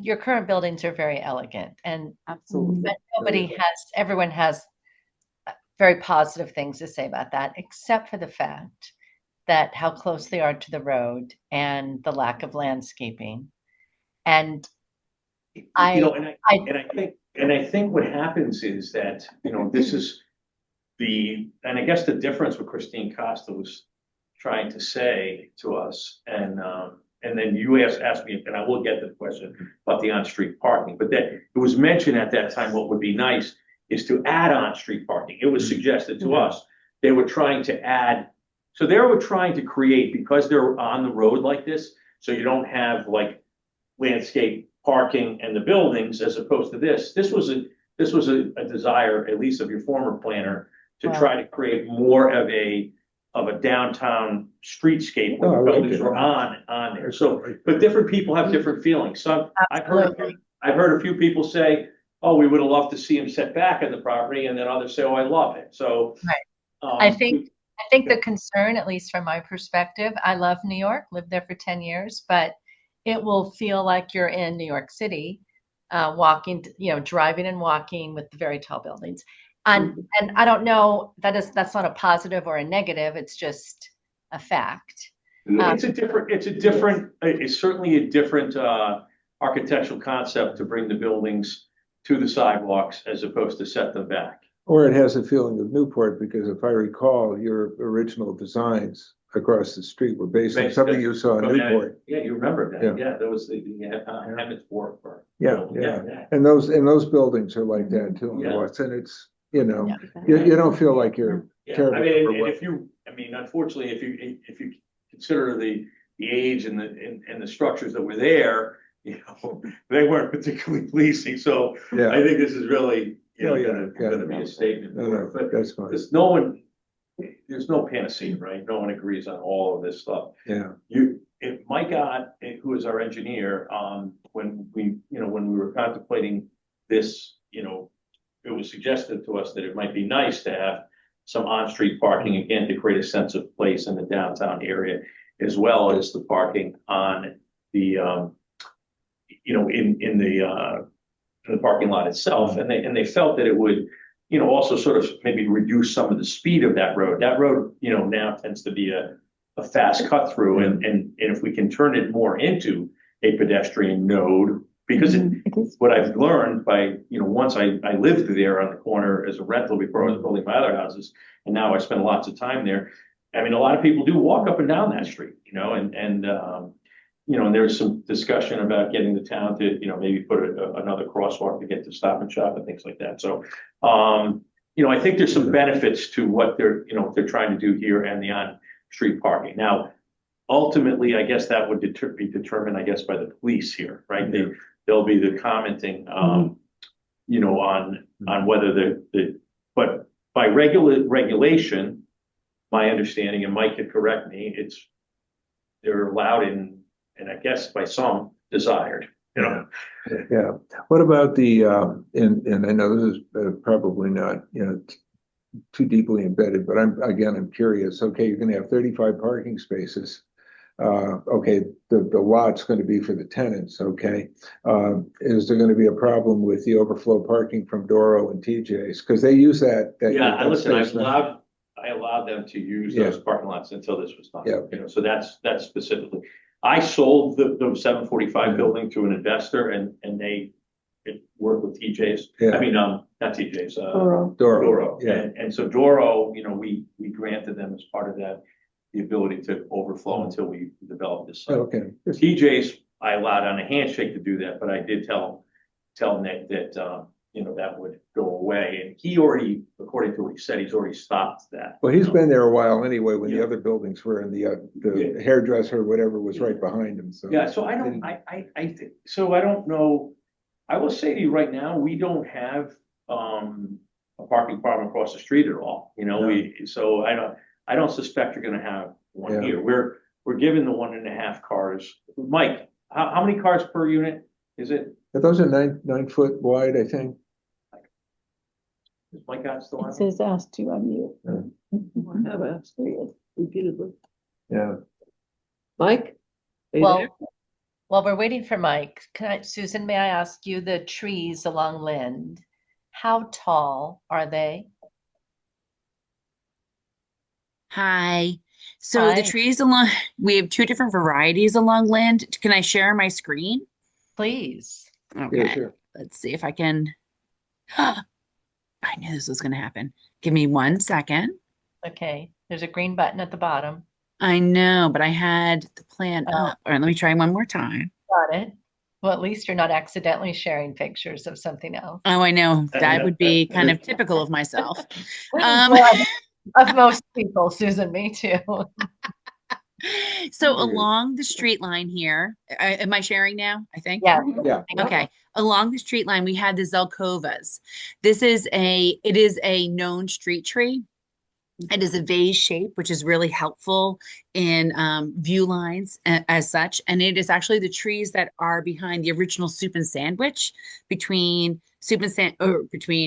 your current buildings are very elegant, and Absolutely. everyone has very positive things to say about that, except for the fact that how close they are to the road and the lack of landscaping. And I think what happens is that, this is and I guess the difference what Christine Costa was trying to say to us, and then you asked me, and I will get the question about the on-street parking, but that it was mentioned at that time, what would be nice is to add on-street parking. It was suggested to us. They were trying to add, so they were trying to create, because they're on the road like this, so you don't have like landscape parking and the buildings as opposed to this. This was a desire, at least of your former planner, to try to create more of a downtown streetscape where the buildings are on there. So, but different people have different feelings. So I've heard a few people say, oh, we would have loved to see him set back on the property, and then others say, oh, I love it. So I think the concern, at least from my perspective, I love New York, lived there for 10 years, but it will feel like you're in New York City, walking, driving and walking with the very tall buildings. And I don't know, that's not a positive or a negative. It's just a fact. It's certainly a different architectural concept to bring the buildings to the sidewalks as opposed to set them back. Or it has a feeling of Newport, because if I recall, your original designs across the street were based on something you saw in Newport. Yeah, you remember that. Yeah, that was the Emmett's Wharf. Yeah. And those buildings are like that too. And it's, you don't feel like you're terrible. Unfortunately, if you consider the age and the structures that were there, they weren't particularly pleasing. So I think this is really going to be a statement. But that's fine. There's no panacea, right? No one agrees on all of this stuff. Yeah. Mike Ott, who is our engineer, when we were contemplating this, it was suggested to us that it might be nice to have some on-street parking, again, to create a sense of place in the downtown area, as well as the parking on the, in the parking lot itself. And they felt that it would, also sort of maybe reduce some of the speed of that road. That road, now tends to be a fast cut through, and if we can turn it more into a pedestrian node, because what I've learned by, once I lived there on the corner as a rental before I was building my other houses, and now I spend lots of time there. I mean, a lot of people do walk up and down that street, and there's some discussion about getting the town to, maybe put another crosswalk to get to Stop and Shop and things like that. So, I think there's some benefits to what they're trying to do here and the on-street parking. Now, ultimately, I guess that would be determined, I guess, by the police here, right? They'll be the commenting, on whether but by regulation, my understanding, and Mike could correct me, they're allowed and I guess by some desired, Yeah. What about the, and I know this is probably not, too deeply embedded, but I'm curious. Okay, you're gonna have 35 parking spaces. Okay, the lot's gonna be for the tenants, okay? Is there gonna be a problem with the overflow parking from Doro and TJ's? Because they use that. Yeah, listen, space now. I allowed them to use those parking lots until this was done. Yeah. So that's specifically. I sold the 745 building to an investor, and they worked with TJ's. Yeah. I mean, not TJ's, Doro. Doro. Yeah. And so Doro, we granted them as part of that, the ability to overflow until we developed this site. Okay. TJ's, I allowed on a handshake to do that, but I did tell Nick that, that would go away. And he already, according to what he said, he's already stopped that. Well, he's been there a while anyway, when the other buildings were, and the hairdresser or whatever was right behind him, so. Yeah, so I don't know. I will say to you right now, we don't have, a parking problem across the street at all, so I don't suspect you're gonna have one Yeah. here. We're given the 1.5 cars. Mike, how many cars per unit is it? Those are 9 foot wide, I think. Is Mike out still on? It says asked to unmute. Yeah. Have asked repeatedly. Yeah. Mike? Are you Well, there? while we're waiting for Mike, Susan, may I ask you, the trees along Lind, how tall are they? Hi. So the Hi. trees we have 2 different varieties along Lind. Can I share my screen? Please. Okay. Yeah, sure. Let's see if I can. I knew this was going to happen. Give me 1 second. Okay, there's a green button at the bottom. I know, but I had the plan Oh. up. All right, let me try one more time. Got it. Well, at least you're not accidentally sharing pictures of something else. Oh, I know. That would be kind of typical of myself. Well, of most people, Susan, me too. So along the street line here, am I sharing now? I think. Yeah. Yeah. Okay. Along the street line, we had the Zelkovas. It is a known street tree. It is a vase shape, which is really helpful in view lines as such. And it is actually the trees that are behind the original Soup and Sandwich between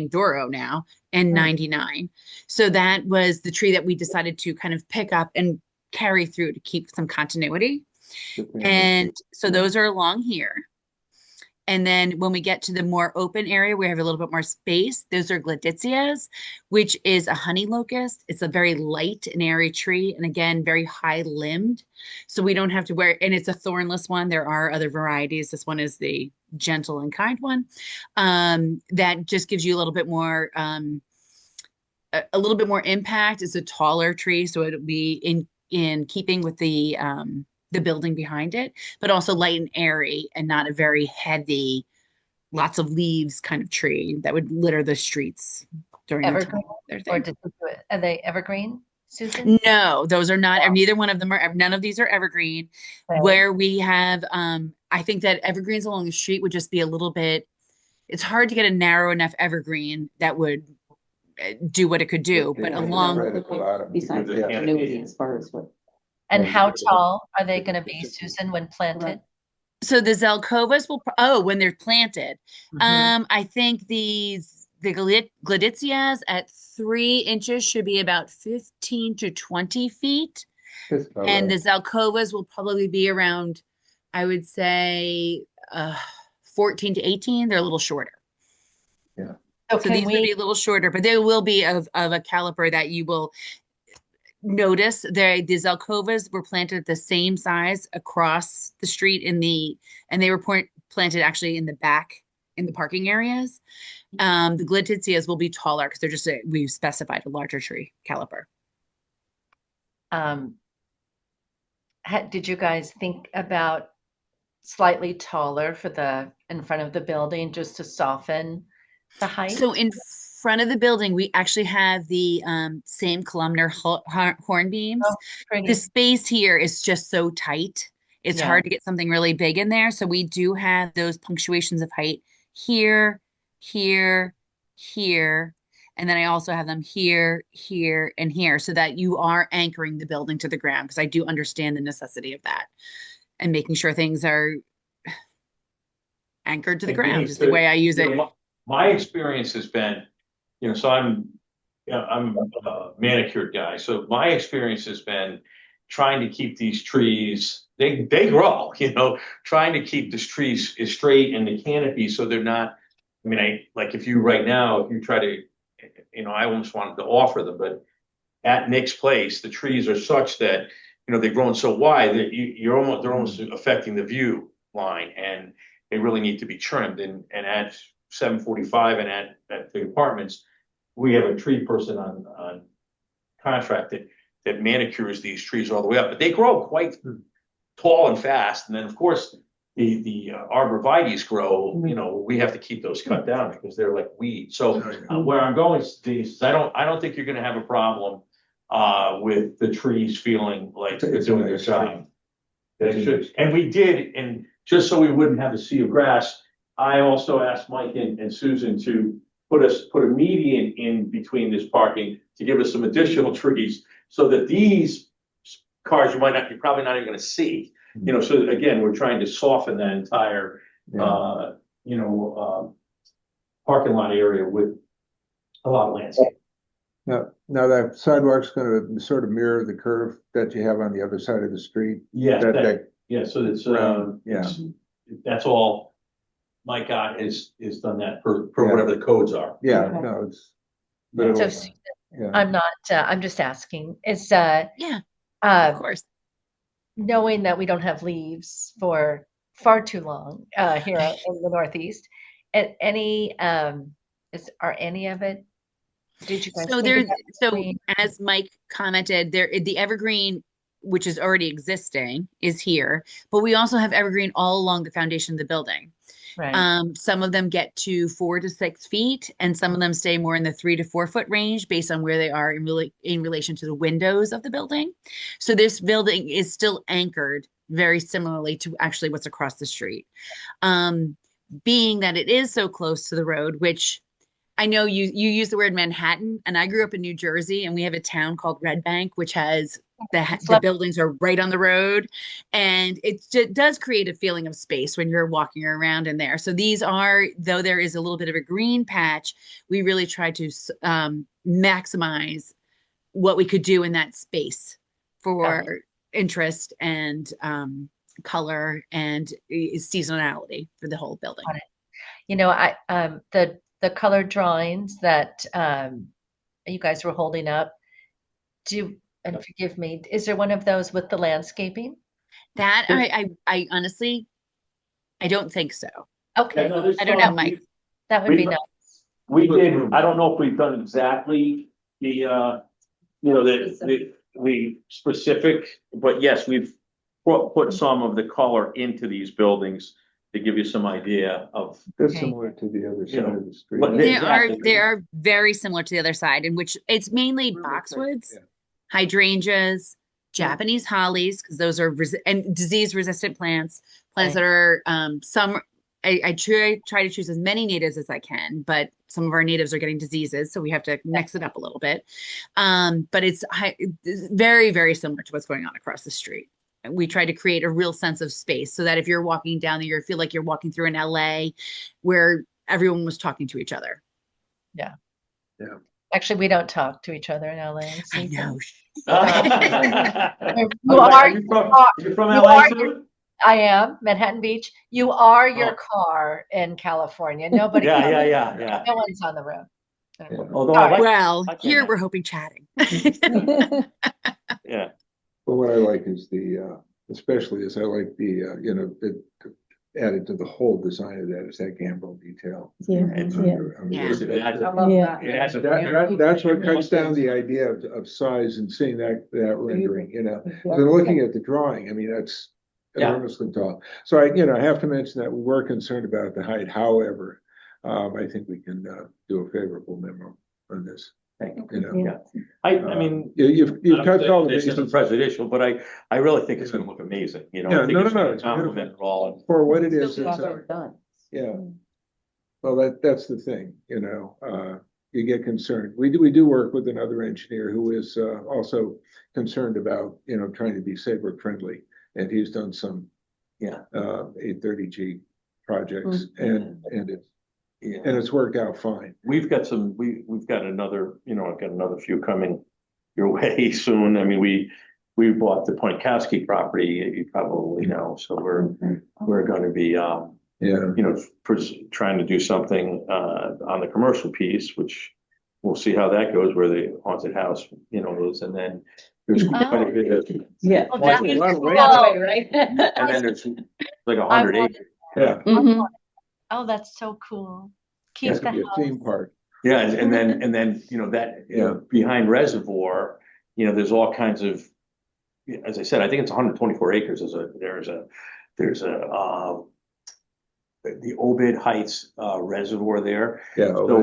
Doro now and 99. So that was the tree that we decided to kind of pick up and carry through to keep some continuity. And so those are along here. And then when we get to the more open area, we have a little bit more space. Those are gladitzias, which is a honey locust. It's a very light and airy tree. And again, very high limbed. So we don't have to and it's a thornless one. There are other varieties. This one is the gentle and kind one. That just gives you a little bit more, impact. It's a taller tree. So it'll be in keeping with the building behind it, but also light and airy and not a very heavy, lots of leaves kind of tree that would litter the streets during the time. Evergreen? Are they evergreen, Susan? No, those are not. Wow. Neither one of them are. None of these are evergreen. Okay. Where we have, I think that evergreens along the street would just be a little bit. It's hard to get a narrow enough evergreen that would do what it could do, but along. Besides the continuity as far as what. And how tall are they going to be, Susan, when planted? So the Zelkovas when they're planted, I think the the gladizias at 3 inches should be about 15 to 20 feet. That's about And right. the Zelkovas will probably be around, I would say, 14 to 18. They're a little shorter. Yeah. So So can these would be we, a little shorter, but they will be of a caliper that you will notice. The Zelkovas were planted the same size across the street and they were planted actually in the back in the parking areas. The gladizias will be taller because they're just we've specified a larger tree caliper. um, did you guys think about slightly taller for in front of the building just to soften the height? So in front of the building, we actually have the same columnar horn beams. Oh, The pretty. space here is just so tight. It's Yeah. hard to get something really big in there. So we do have those punctuations of height here, here, here. And then I also have them here, here, and here so that you are anchoring the building to the ground because I do understand the necessity of that and making sure things are anchored to the And ground Denise, is the way I use you it. know, my experience has been, so I'm a manicured guy, so my experience has been trying to keep these trees, they grow, trying to keep these trees is straight in the canopy so they're not, like if you right now, if you try to, I almost wanted to offer them, but at Nick's place, the trees are such that, they've grown so wide that they're almost affecting the view line and they really need to be trimmed. And at 745 and at the apartments, we have a tree person on contract that manicures these trees all the way up, but they grow quite tall and fast. And then of course, the arborvitaes grow, we have to keep those cut down because they're like weeds. So where I'm going, Steve, is I don't think you're gonna have a problem with the trees feeling like they're doing their job. They should, and we did, and just so we wouldn't have a sea of grass, I also asked Mike and Susan to put a median in between this parking to give us some additional trees so that these cars you're probably not even gonna see. So again, we're trying to soften that entire, parking lot area with a lot of landscape. Now that sidewalk's gonna sort of mirror the curve that you have on the other side of the street. Yes, That yeah, so it's, yeah. that's all Mike got is done that per whatever the codes are. Yeah, no, it's. but it'll- So Susan, Yeah, I'm not, I'm just asking, is, Yeah, of uh, course. knowing that we don't have leaves for far too long, here in the Northeast, and are any of it, did you guys So think of so green? as Mike commented, the evergreen, which is already existing, is here, but we also have evergreen all along the foundation of the building. Right, Some of them get to 4 to 6 feet, and some of them stay more in the 3 to 4 foot range based on where they are in relation to the windows of the building. So this building is still anchored very similarly to actually what's across the street. Being that it is so close to the road, which I know you use the word Manhattan, and I grew up in New Jersey, and we have a town called Red Bank, which has the buildings are right on the road, and it does create a feeling of space when you're walking around in there. So these are, though there is a little bit of a green patch, we really try to maximize what we could do in that space for interest and color and seasonality for the whole building. got it. I, the color drawings that, you guys were holding up, and forgive me, is there one of those with the landscaping? That I honestly, I don't think so. Okay, I don't know, Mike. that would be nice. We did, I don't know if we've done exactly the specific, but yes, we've put some of the color into these buildings to give you some idea of. they're Okay. similar to the other You know, side of the street. but Exactly. They are very similar to the other side, in which it's mainly boxwoods, Yeah. hydrangeas, Japanese hollies, because those are and disease resistant plants Right. that are some. I try to choose as many natives as I can, but some of our natives are getting diseases, so we have to mix it up a little bit. But it's very, very similar to what's going on across the street. We try to create a real sense of space so that if you're walking down there, you feel like you're walking through an LA where everyone was talking to each other. Yeah. Yeah. Actually, we don't talk to each other in LA. so I you know. You are, you from you LA are too? I am Manhattan Beach. You are your Oh. car in California. Nobody Yeah, comes. yeah. No one's on the road. Although I Sorry. like, Well, like here that. we're hoping chatting. Yeah, But what I like is especially is I like it added to the whole design of that is that gambrel detail. Yeah, It's- yeah. I mean, Yeah. It adds I a- love Yeah. that. it adds a- that's what cuts down the idea of size and seeing that rendering, So looking at the drawing, I mean, that's Yeah. enormously tall. So I have to mention that we were concerned about the height. However, I think we can do a favorable memo on this. Thank you. Yeah. I mean. You've touched all the This isn't bases presidential, but I really think it's gonna look amazing, I Yeah, think no, it's no, gonna it's compliment it all. for what it is. Still It's, ever done. yeah. Well, that's the thing, you get concerned. We do work with another engineer who is also concerned about, trying to be Saybrook friendly. And he's done some, Yeah. 830G projects Mhm. and it's worked out fine. We've got we've got another, I've got another few coming your way soon. I mean, we bought the Pointkowski property, you probably know, so we're gonna be, Yeah. trying to do something on the commercial piece, which we'll see how that goes, where the haunted house, is, and then there's quite a bit of, Yeah. Oh, that Well, is a lot of cool. land. Right? and then there's like 100 acres. Yeah. Mhm. Oh, that's so cool. Keep It's the gonna be a house. theme park. Yeah, and then, that, Yeah. behind Reservoir, there's all kinds of, as I said, I think it's 124 acres. There's a the Obed Heights reservoir there. Yeah. So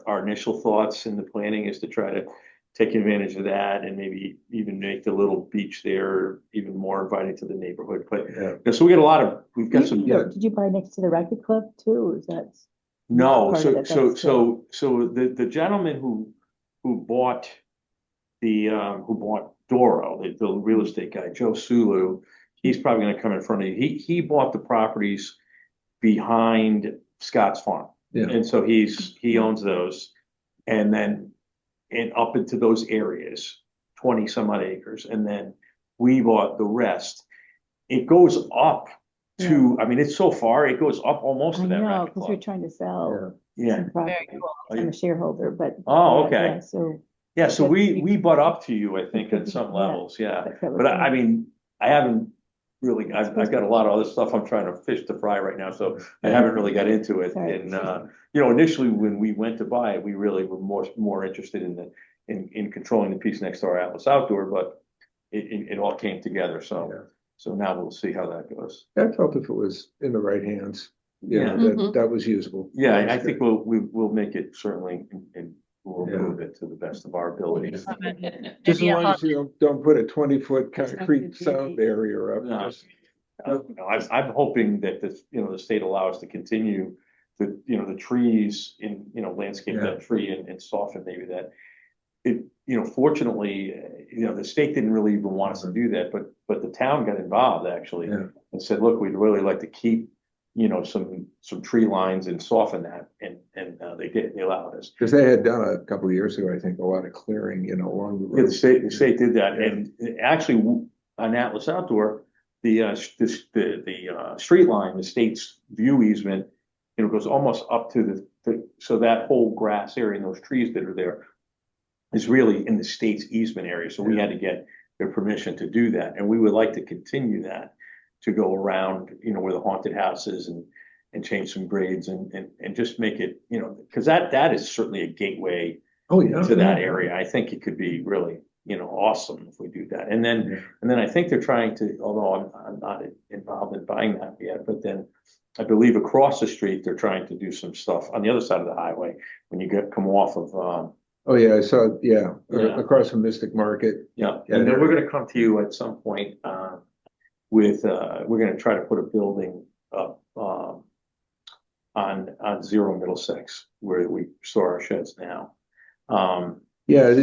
our initial thoughts in the planning is to try to take advantage of that and maybe even make the little beach there even more inviting to the neighborhood. But Yeah. so we've got some. Did you buy next to the racquet club too? Or is that? No, part of so it, that's the gentleman who bought Doro, the real estate guy, Joe Sulu, he's probably gonna come in front of you. He bought the properties behind Scott's Farm. Yeah. And so he owns those. And up into those areas, 20 some odd acres, and then we bought the rest. It goes up to, I mean, it's so far, it goes up almost I to that know, racket because we're club. trying to sell. Yeah. some property. Very cool. I'm a shareholder, but. Oh, yeah, okay. yeah, So. Yeah, so That's- we butt up to you, I think, could at be, some yeah. levels, yeah. that would But be- I mean, I haven't really, I've got a lot of other stuff I'm trying to fish to fry right now, so I haven't really got into it. Sorry. And, initially when we went to buy it, we really were more interested in controlling the piece next to our Atlas Outdoor, but it all came together, so now we'll see how that goes. I felt if it was in the right hands, Yeah. that was usable. Yeah, That I was think good. we'll make it certainly, and we'll Yeah. improve it to the best of our abilities. Just as Maybe a long as you don't put a 20-foot concrete Expected sound barrier up. No. just- I'm hoping that the state allows to continue the trees landscape that tree and soften maybe that. Fortunately, the state didn't really even want us to do that, but the town got involved actually Yeah. and said, look, we'd really like to keep, some tree lines and soften that. And they did, they allowed us. Cause they had done a couple of years ago, I think, a lot of clearing, along the Yeah, road. the state did that, Yeah. and actually on Atlas Outdoor, the street line, the state's view easement, goes almost up to so that whole grass area and those trees that are there is really in the state's easement area, so we had to get their permission to do that, and we would like to continue that to go around, where the haunted house is and change some grades and just make it, because that is certainly a gateway Oh, yeah. to that area. I think it could be really, awesome if we do that. And then I think they're trying to, although I'm not involved in buying that yet, but then I believe across the street, they're trying to do some stuff on the other side of the highway when you come off of, Oh, yeah, I saw, Yeah. across from Mystic Market. yeah. Yeah, And then they're- we're gonna come to you at some point, we're gonna try to put a building up, on Zero Middlesex, where we store our sheds now. Yeah,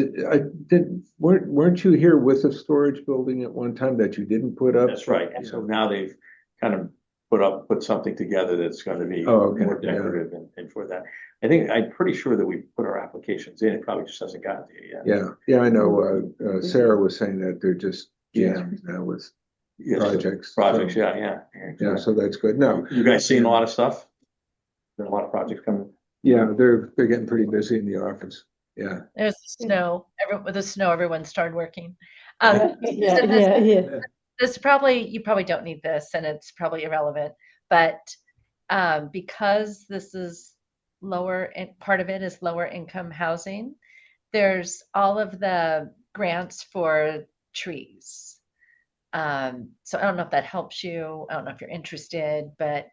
weren't you here with a storage building at one time that you didn't put up? That's right. And so now they've kind of put something together that's gonna be Oh, okay, more yeah. decorative and for that. I'm pretty sure that we put our applications in, it probably just hasn't gotten to you yet. Yeah, I know, Sarah was saying that they're just jammed now with Yeah, so projects. Projects, so- yeah. So that's good. No, You guys seeing a lot of stuff? There are a lot of projects coming. yeah, they're getting pretty busy in the office. Yeah. There's snow, with the snow, everyone started working. Yeah, So this- yeah. This probably, you probably don't need this and it's probably irrelevant, but because this is lower, and part of it is lower income housing, there's all of the grants for trees. So I don't know if that helps you. I don't know if you're interested, but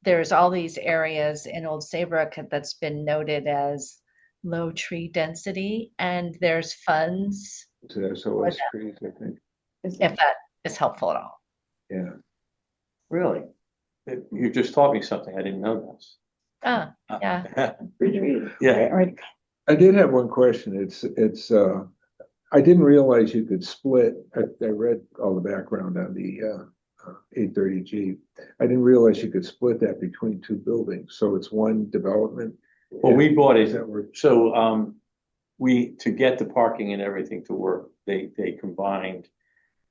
there's all these areas in Old Saybrook that's been noted as low tree density, and there's funds, To SOS trees, I think. if that is helpful at all. Yeah. Really? You just taught me something, I didn't know this. Ah, yeah. Yeah, Right. I did have one question. I didn't realize you could split. I read all the background on the 830G. I didn't realize you could split that between two buildings. So it's one development. well, we bought Does it, that work? so, to get the parking and everything to work, they combined.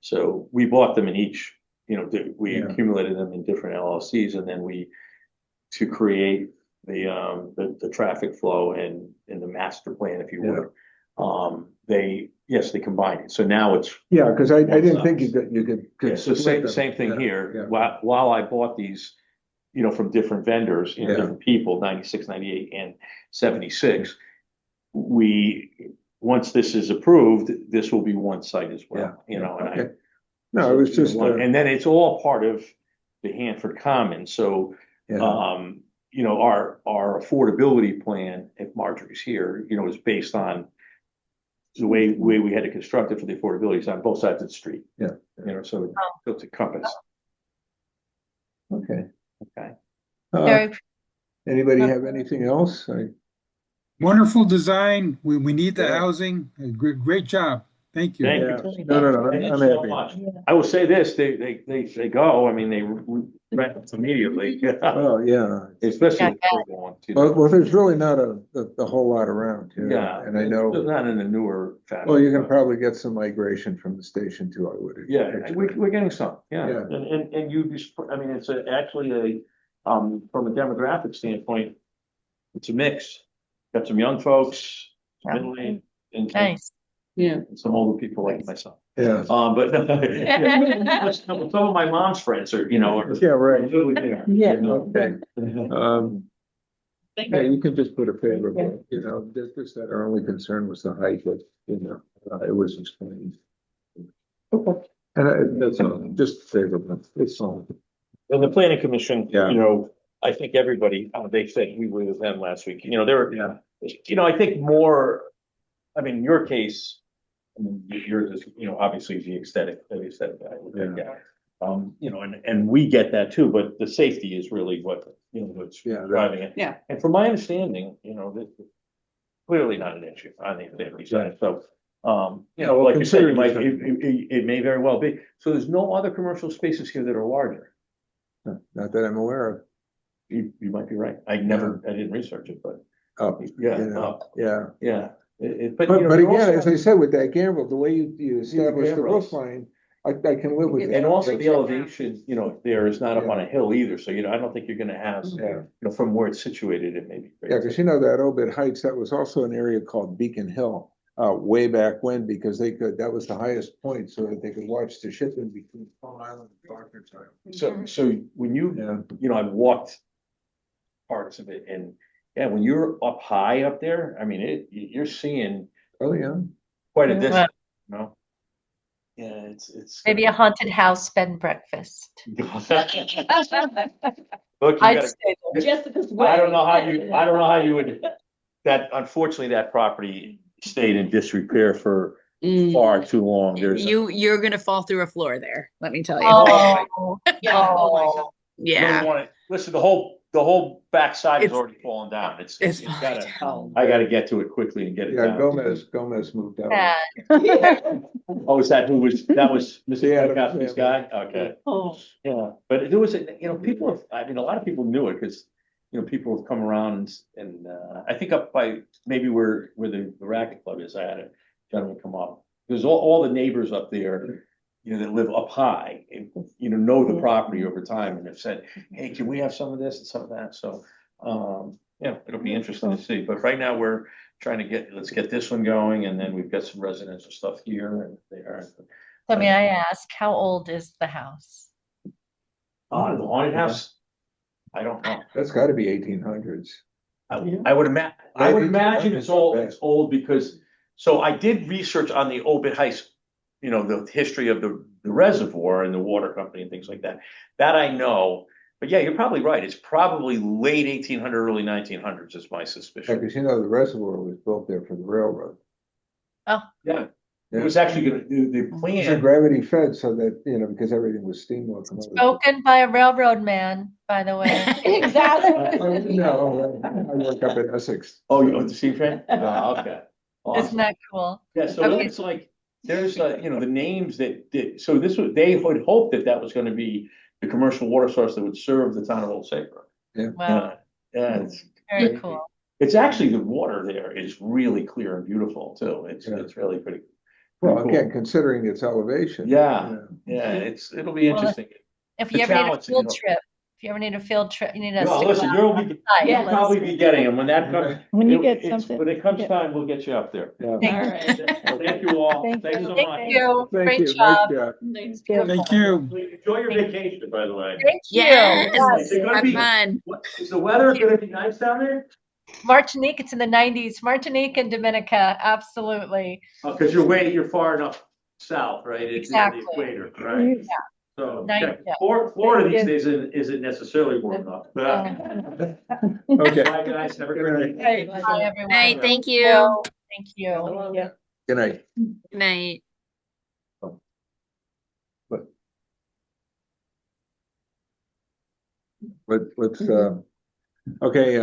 So we bought them in each, we Yeah. accumulated them in different LLCs and then to create the traffic flow and the master plan, if you would. They combined it. So now it's, Yeah, because I didn't think you could. yeah, so split them. same thing Yeah, here. yeah. While I bought these, from different vendors, Yeah. different people, 96, 98 and 76, once this is approved, this will be one site as well, and Okay. No, it was just, and then it's all part of the Hanford Commons, so, yeah, our affordability plan, if Marjorie's here, is based on the way we had to construct it for the affordability is on both sides of the street. Yeah. So it's a compass. okay. Okay. Very, Anybody have anything else? Wonderful design. We need the Yeah. housing. Great job. Thank you. Thank Yeah. you. No, Thank you I'm so happy. much. I will say this, they go, I mean, they rent immediately, Oh, yeah. especially Yeah, the affordable ones. Well, there's really not a whole lot around. Yeah. And I know, Not in the newer fashion. well, you can probably get some migration from the station too, I would. Yeah, expect. we're getting some, yeah, Yeah. and you'd be, I mean, it's actually from a demographic standpoint, it's a mix. Got some young folks, Yeah. middle age, and nice. Yeah. some older people like myself. Yeah. But yeah, some of my mom's friends are, Yeah, right. really there. Yeah. Okay. Yeah, you can just put a favorable, just that our only concern was the height, but, it was explained. Okay. And that's all, just favorable, it's all. And the planning commission, Yeah. I think everybody, they said we were with them last week, they were, Yeah. I think more, I mean, in your case, I mean, yours is, obviously the aesthetic guy. And we get that too, but the safety is really what, what's Yeah, driving it. Yeah. And from my understanding, this is clearly not an issue on the safety side, so. well, Like you said, considering it may very well be, so there's no other commercial spaces here that are larger. Not that I'm aware of. You might be right, I didn't research it, but, Oh, yeah, yeah. yeah. But they're again, also- as I said, with that gamble, the way you establish the gambrels. roof line, I can live with that. And also the elevation, there is not up on a hill either, so I don't think you're gonna have, Yeah. from where it's situated, it may be. Yeah, because that Obed Heights, that was also an area called Beacon Hill, way back when, because that was the highest point, so that they could watch the shipping between Palm Island and Faulkner Island. So when Yeah, I've walked parts of it and, yeah, when you're up high up there, I mean, you're seeing oh, yeah. quite a Wow. distance, you know? Yeah, it's. Maybe a haunted house bed and breakfast. Look, you I'd gotta, stay there. Jessica's I don't know how you would, unfortunately, that property stayed in disrepair for far too long. There's. You're gonna fall through a floor there, let me tell you. Oh, Yeah. oh. Yeah. Listen, the whole the whole backside is It's- already fallen down. It's It's gotta, fine. I gotta get to it quickly and get it Yeah, down. Gomez moved out. Yeah. Oh, is that that was Mrs. Yeah, Bonkowski's guy? Okay. Oh, Yeah, but there was, people have, I mean, a lot of people knew it because, people have come around and, I think up by maybe where the racket club is, I had a gentleman come up. There's all the neighbors up there, that live up high and, know the property over time and have said, hey, can we have some of this and some of that? So, yeah, it'll be interesting to see. But right now we're trying to let's get this one going and then we've got some residential stuff here and there. So may I ask, how old is the house? Oh, the haunted house? I don't know. That's gotta be 1800s. I would imagine it's old because, so I did research on the Obit Heights, the history of the reservoir and the water company and things like that. That I know, but yeah, you're probably right. It's probably late 1800, early 1900s is my suspicion. Because the reservoir was built there for the railroad. Yeah, it was actually gonna, the It's a plan, gravity fed so that, because everything was steam locomotive. Spoken by a railroad man, by the way. exactly. No, I work up in Essex. oh, you went to see Fran? Oh, okay. Isn't Awesome. that cool? Yeah, so Okay. it's like, there's, the names so they would hope that was gonna be the commercial water source that would serve the town of Old Saybrook. Wow, Yeah, it's very cool. It's actually, the water there is really clear and beautiful too. It's really pretty. Well, cool. again, considering its elevation. Yeah, it'll be Well, interesting. If The you ever need a challenge, field trip, if you ever need a field trip, you need us Well, to listen, go out. you'll Yeah. probably be getting them when that comes. When you it- get it's- something. When it comes yeah. time, we'll get you up there. Yeah. All right. Thank you all. Thank Thanks you. so much. Thank you. Thank Great you. Nice job. job. Thanks. Thank you. Enjoy your vacation, by the way. Thank you. Yes, Is it gonna have be- fun. Is the weather gonna be nice down there? Martinique, it's in the 90s. Martinique and Dominica, absolutely. Oh, because you're far enough south, right? It's the Exactly. equator, right? Yeah. So, Nice, okay. yeah. Florida these days isn't necessarily warm enough. Okay. Bye, guys. Have a great day. Hey, Bye, everyone. Night, thank you. Thank you. Yeah. Good night. Good night. Let's, okay,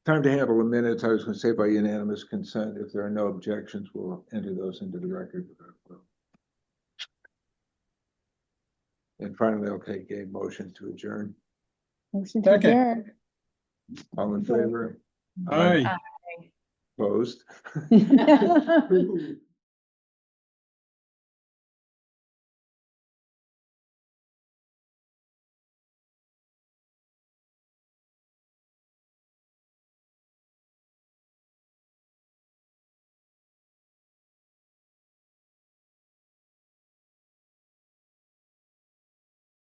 time to handle the minutes. I was gonna say by unanimous consent, if there are no objections, we'll enter those into the record. And finally, I'll take a motion to adjourn. Motion to Second. adjourn. All in favor? Aye. Bye. Opposed?